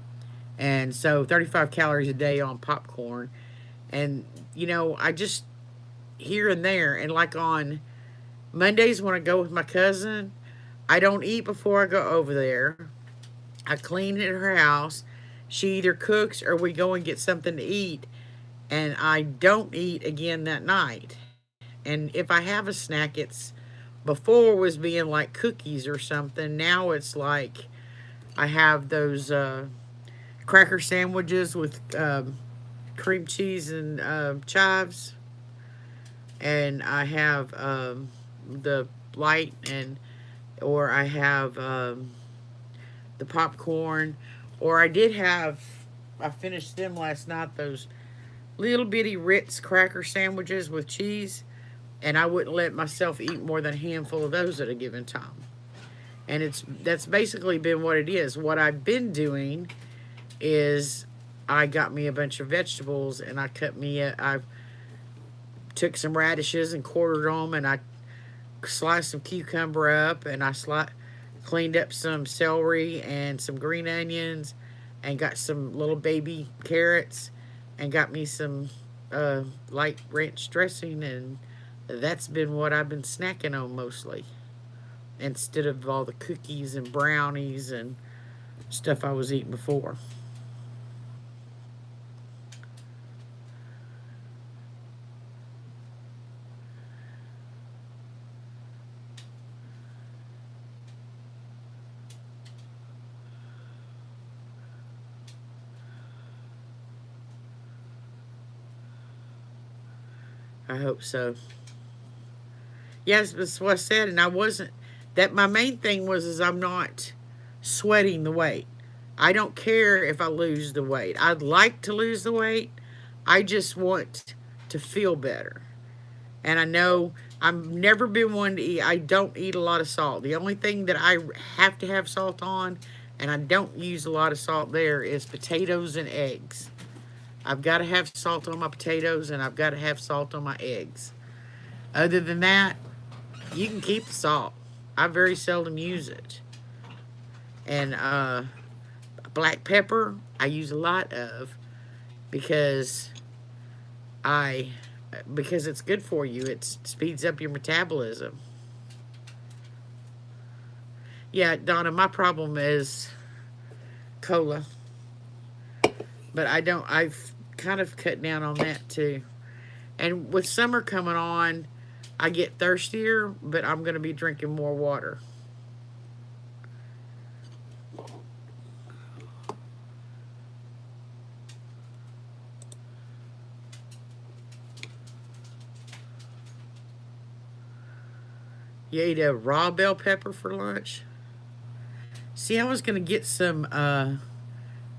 and so 35 calories a day on popcorn. And I just here and there, and like on Mondays when I go with my cousin, I don't eat before I go over there. I clean at her house. She either cooks or we go and get something to eat, and I don't eat again that night. And if I have a snack, it's before was being like cookies or something. Now it's like I have those cracker sandwiches with cream cheese and chives, and I have the light, and or I have the popcorn, or I did have. I finished them last night. Those little bitty Ritz cracker sandwiches with cheese, and I wouldn't let myself eat more than a handful of those at a given time. And that's basically been what it is. What I've been doing is I got me a bunch of vegetables, and I took some radishes and quartered them, and I sliced some cucumber up, and I cleaned up some celery and some green onions, and got some little baby carrots, and got me some light ranch dressing, and that's been what I've been snacking on mostly, instead of all the cookies and brownies and stuff I was eating before. I hope so. Yes, that's what I said, and I wasn't. That my main thing was is I'm not sweating the weight. I don't care if I lose the weight. I'd like to lose the weight. I just want to feel better. And I know I've never been one to eat. I don't eat a lot of salt. The only thing that I have to have salt on, and I don't use a lot of salt there, is potatoes and eggs. I've got to have salt on my potatoes and I've got to have salt on my eggs. Other than that, you can keep the salt. I very seldom use it. And black pepper, I use a lot of because I because it's good for you. It speeds up your metabolism. Yeah, Donna, my problem is cola, but I've kind of cut down on that too. And with summer coming on, I get thirstier, but I'm going to be drinking more water. You ate a raw bell pepper for lunch? See, I was going to get some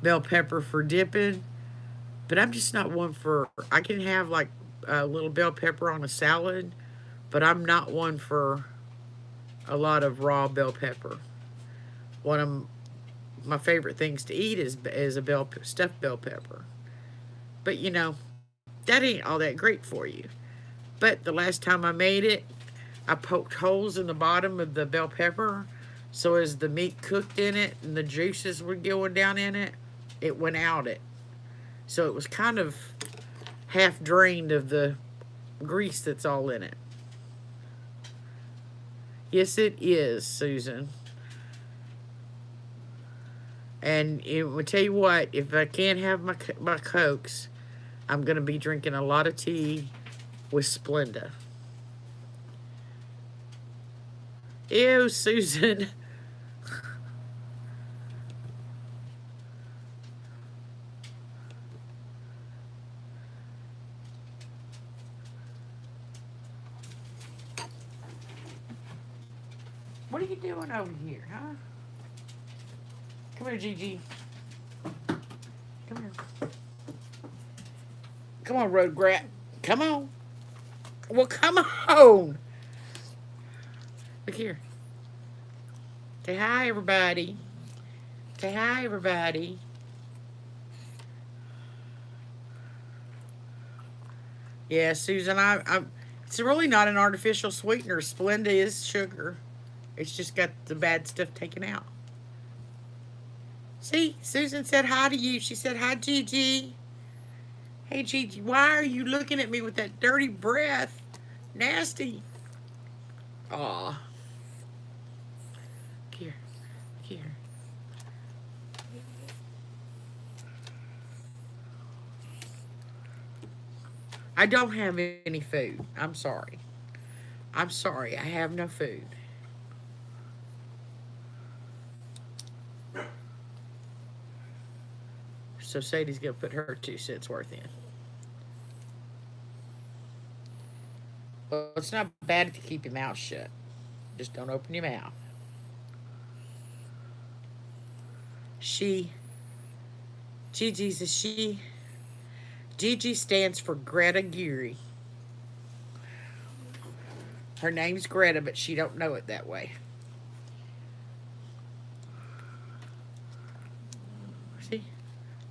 bell pepper for dipping, but I'm just not one for. I can have like a little bell pepper on a salad, but I'm not one for a lot of raw bell pepper. One of my favorite things to eat is a stuffed bell pepper. But you know, that ain't all that great for you. But the last time I made it, I poked holes in the bottom of the bell pepper, so as the meat cooked in it and the juices were going down in it, it went out it. So it was kind of half drained of the grease that's all in it. Yes, it is, Susan. And it will tell you what, if I can't have my Cokes, I'm going to be drinking a lot of tea with Splenda. Ew, Susan. What are you doing over here, huh? Come here, Gigi. Come here. Come on, road rat. Come on. Well, come on. Look here. Say hi, everybody. Say hi, everybody. Yeah, Susan, it's really not an artificial sweetener. Splenda is sugar. It's just got the bad stuff taken out. See, Susan said hi to you. She said hi, Gigi. Hey, Gigi, why are you looking at me with that dirty breath? Nasty. Aw. Here. Here. I don't have any food. I'm sorry. I'm sorry. I have no food. So Sadie's going to put her 2 cents worth in. Well, it's not bad if you keep your mouth shut. Just don't open your mouth. She. Gigi's a she. Gigi stands for Greta Geary. Her name's Greta, but she don't know it that way. See?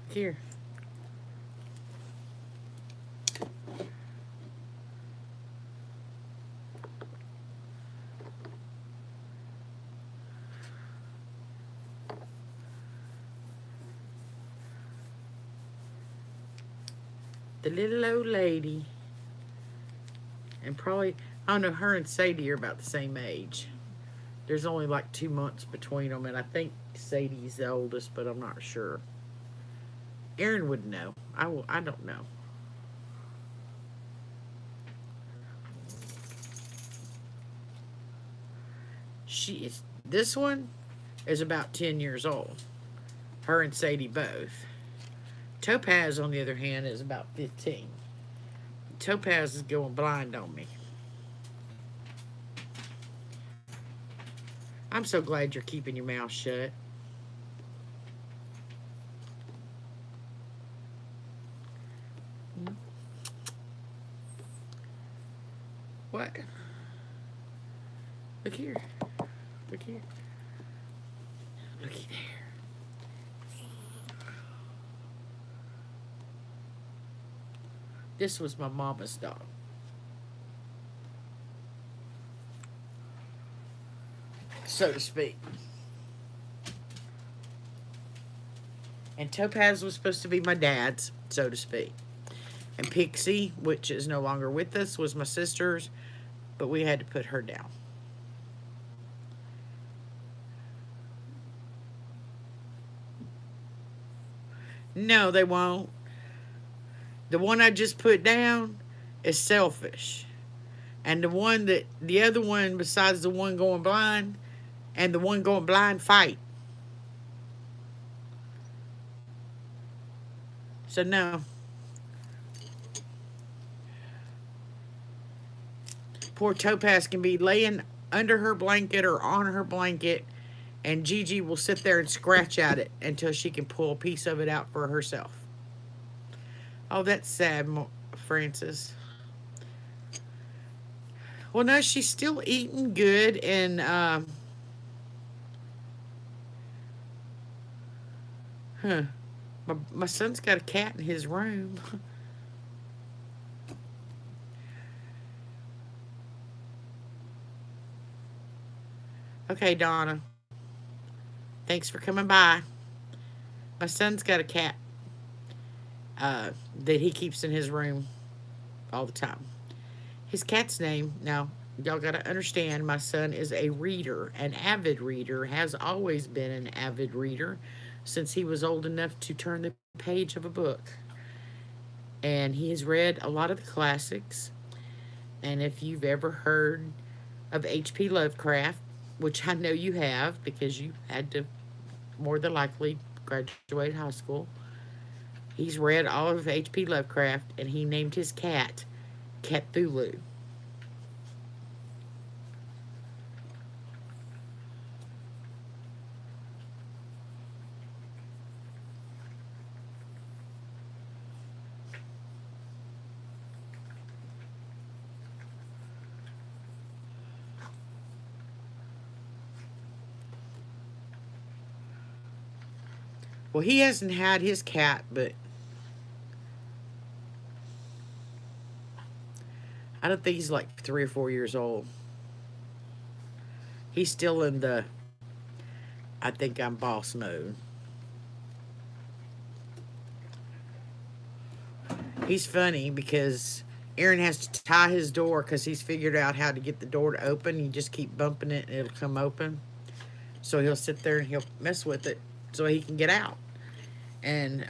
Here. The little old lady. And probably, I don't know, her and Sadie are about the same age. There's only like 2 months between them, and I think Sadie's the oldest, but I'm not sure. Erin would know. I don't know. This one is about 10 years old. Her and Sadie both. Topaz, on the other hand, is about 15. Topaz is going blind on me. I'm so glad you're keeping your mouth shut. What? Look here. Look here. Looky there. This was my mama's dog. So to speak. And Topaz was supposed to be my dad's, so to speak. And Pixie, which is no longer with us, was my sister's, but we had to put her down. No, they won't. The one I just put down is selfish. And the other one, besides the one going blind, and the one going blind, fight. So no. Poor Topaz can be laying under her blanket or on her blanket, and Gigi will sit there and scratch at it until she can pull a piece of it out for herself. Oh, that's sad, Francis. Well, no, she's still eating good, and my son's got a cat in his room. Okay, Donna. Thanks for coming by. My son's got a cat that he keeps in his room all the time. His cat's name, now, y'all got to understand, my son is a reader, an avid reader, has always been an avid reader since he was old enough to turn the page of a book. And he has read a lot of the classics. And if you've ever heard of H.P. Lovecraft, which I know you have because you had to more than likely graduate high school, he's read all of H.P. Lovecraft, and he named his cat Cthulhu. Well, he hasn't had his cat, but I don't think he's like 3 or 4 years old. He's still in the I think I'm boss mode. He's funny because Aaron has to tie his door because he's figured out how to get the door to open. You just keep bumping it and it'll come open. So he'll sit there and he'll mess with it so he can get out. And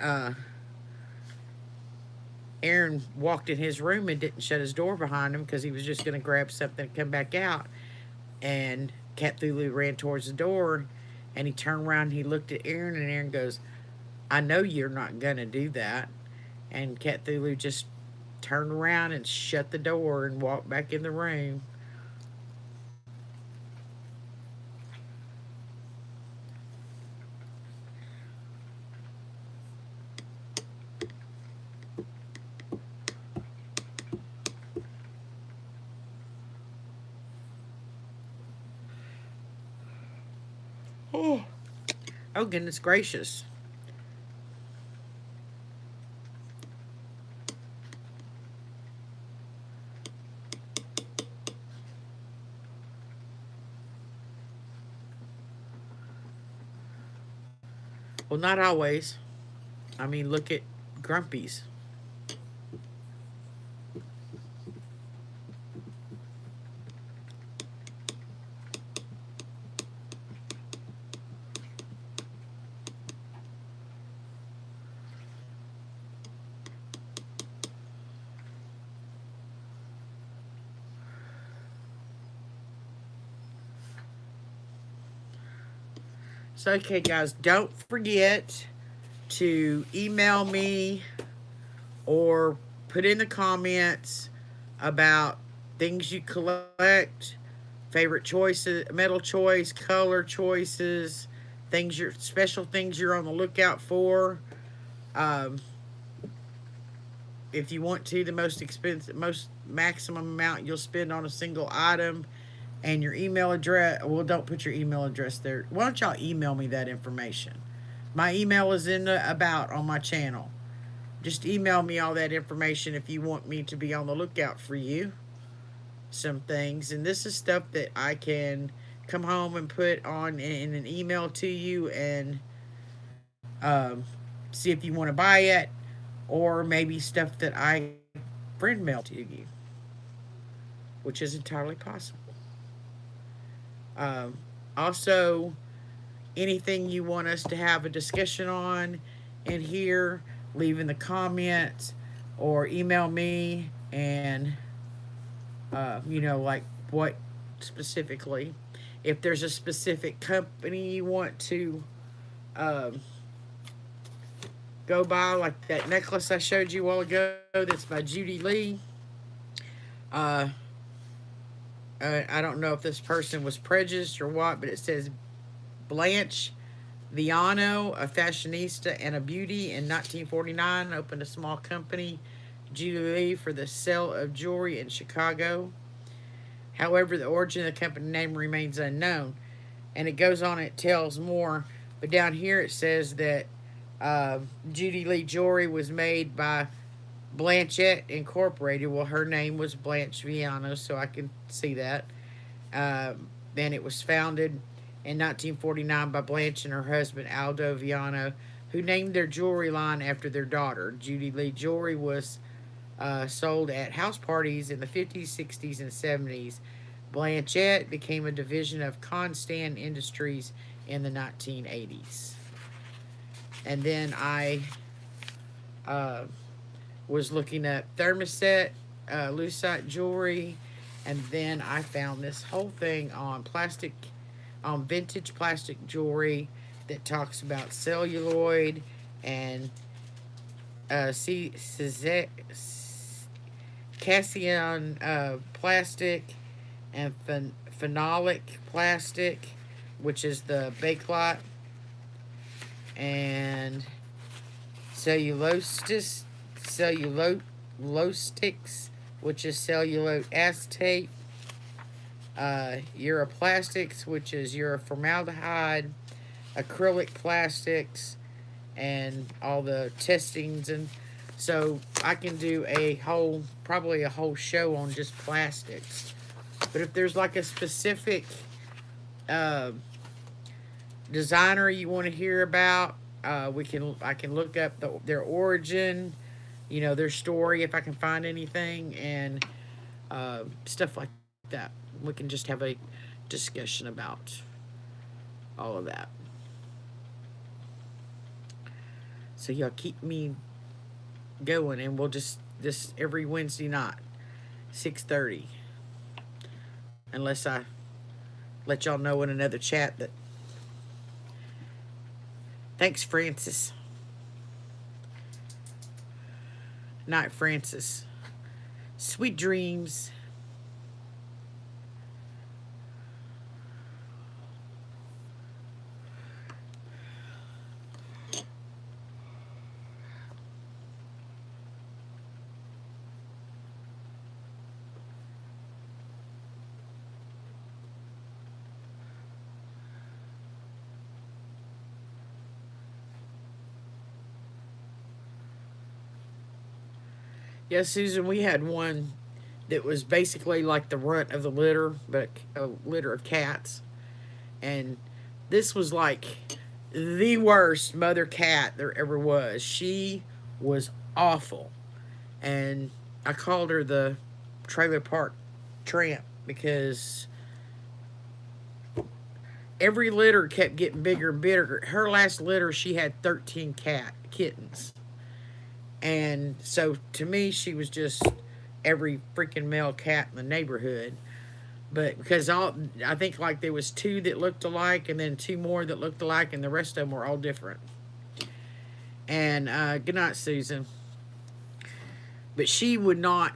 Aaron walked in his room and didn't shut his door behind him because he was just going to grab something and come back out. And Cthulhu ran towards the door, and he turned around and he looked at Aaron, and Aaron goes, I know you're not going to do that. And Cthulhu just turned around and shut the door and walked back in the room. Oh, oh goodness gracious. Well, not always. I mean, look at Grumpy's. So, okay, guys, don't forget to email me or put in the comments about things you collect, favorite choices, metal choice, color choices, special things you're on the lookout for. Um, if you want to, the most expensive, most maximum amount you'll spend on a single item, and your email address. Well, don't put your email address there. Why don't y'all email me that information? My email is in the about on my channel. Just email me all that information if you want me to be on the lookout for you. Some things, and this is stuff that I can come home and put on in an email to you, and see if you want to buy it, or maybe stuff that I friend mail to you, which is entirely possible. Um, Also, anything you want us to have a discussion on in here, leave in the comments or email me, and like what specifically. If there's a specific company you want to um, go by, like that necklace I showed you a while ago that's by Judy Lee. Uh, I don't know if this person was prejudiced or what, but it says Blanche Viano, a fashionista and a beauty, in 1949 opened a small company, Judy Lee, for the sale of jewelry in Chicago. However, the origin of the company name remains unknown. And it goes on, it tells more. But down here it says that Judy Lee Jewelry was made by Blanchette Incorporated. Well, her name was Blanche Viano, so I can see that. Then it was founded in 1949 by Blanche and her husband Aldo Viano, who named their jewelry line after their daughter. Judy Lee Jewelry was sold at house parties in the 50s, 60s, and 70s. Blanchette became a division of Constant Industries in the 1980s. And then I was looking at thermoset, lucite jewelry, and then I found this whole thing on vintage plastic jewelry that talks about celluloid and Cassian plastic and phenolic plastic, which is the Bakelite, and cellulosics, which is cellulose acetate, Europlastics, which is Euroformaldehyde, acrylic plastics, and all the testings. And so I can do probably a whole show on just plastics. But if there's like a specific designer you want to hear about, I can look up their origin, their story, if I can find anything, and stuff like that. We can just have a discussion about all of that. So y'all keep me going, and we'll just this every Wednesday night, 6:30. Unless I let y'all know in another chat that. Thanks, Francis. Night, Francis. Sweet dreams. Yeah, Susan, we had one that was basically like the runt of the litter, but a litter of cats. And this was like the worst mother cat there ever was. She was awful. And I called her the trailer park tramp because every litter kept getting bigger and bigger. Her last litter, she had 13 kittens. And so to me, she was just every freaking male cat in the neighborhood. But because I think like there was 2 that looked alike, and then 2 more that looked alike, and the rest of them were all different. And good night, Susan. But she would not,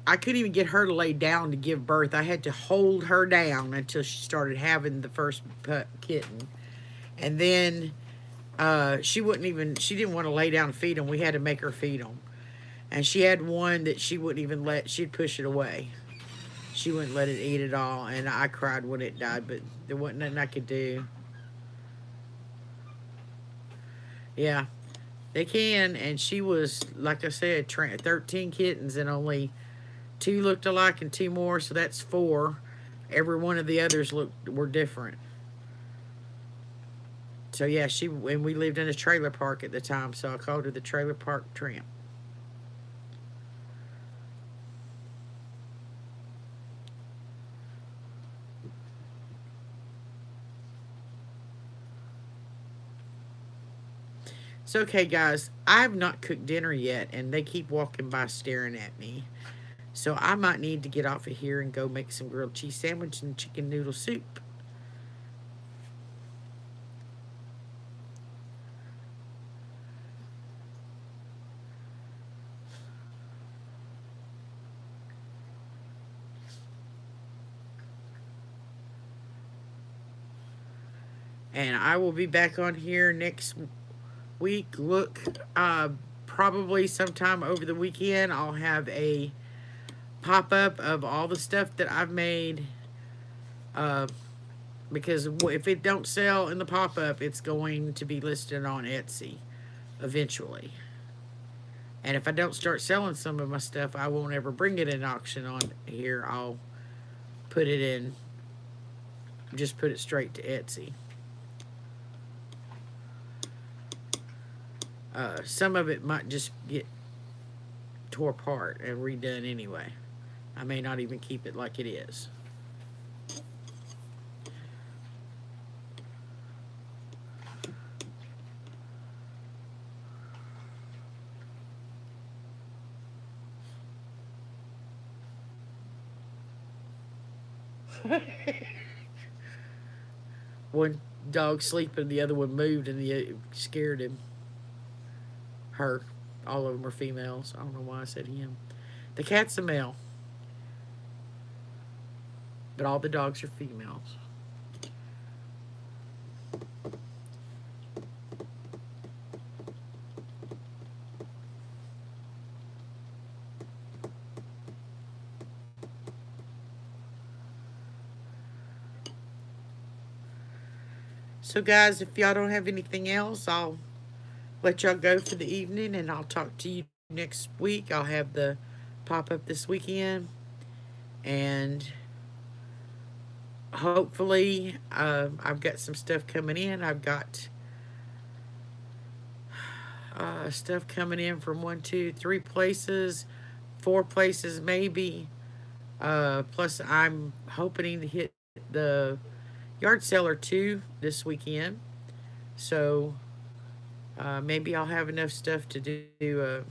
I couldn't even get her to lay down to give birth. I had to hold her down until she started having the first kitten. And then she didn't want to lay down and feed them. We had to make her feed them. And she had one that she wouldn't even she'd push it away. She wouldn't let it eat at all. And I cried when it died, but there wasn't nothing I could do. Yeah, they can. And she was, like I said, 13 kittens, and only 2 looked alike and 2 more, so that's 4. Every one of the others were different. So yeah, and we lived in a trailer park at the time, so I called her the Trailer Park Tramp. So, okay, guys, I have not cooked dinner yet, and they keep walking by staring at me. So I might need to get off of here and go make some grilled cheese sandwich and chicken noodle soup. And I will be back on here next week. Look, probably sometime over the weekend, I'll have a pop-up of all the stuff that I've made. Because if it don't sell in the pop-up, it's going to be listed on Etsy eventually. And if I don't start selling some of my stuff, I won't ever bring it in auction on here. I'll put it in, just put it straight to Etsy. Some of it might just get tore apart and redone anyway. I may not even keep it like it is. One dog sleeping, the other one moved, and it scared him. Her. All of them are females. I don't know why I said him. The cat's a male, but all the dogs are females. So, guys, if y'all don't have anything else, I'll let y'all go for the evening, and I'll talk to you next week. I'll have the pop-up this weekend, and hopefully I've got some stuff coming in. I've got stuff coming in from 1, 2, 3 places, 4 places maybe. Plus, I'm hoping to hit the yard seller too this weekend. So maybe I'll have enough stuff to do a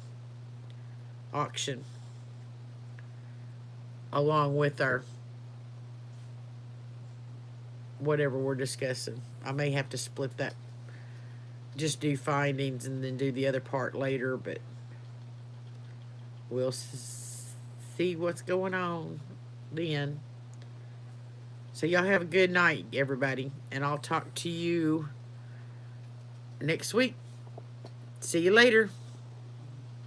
auction along with our whatever we're discussing. I may have to split that, just do findings and then do the other part later, but we'll see what's going on then. So y'all have a good night, everybody, and I'll talk to you next week. See you later.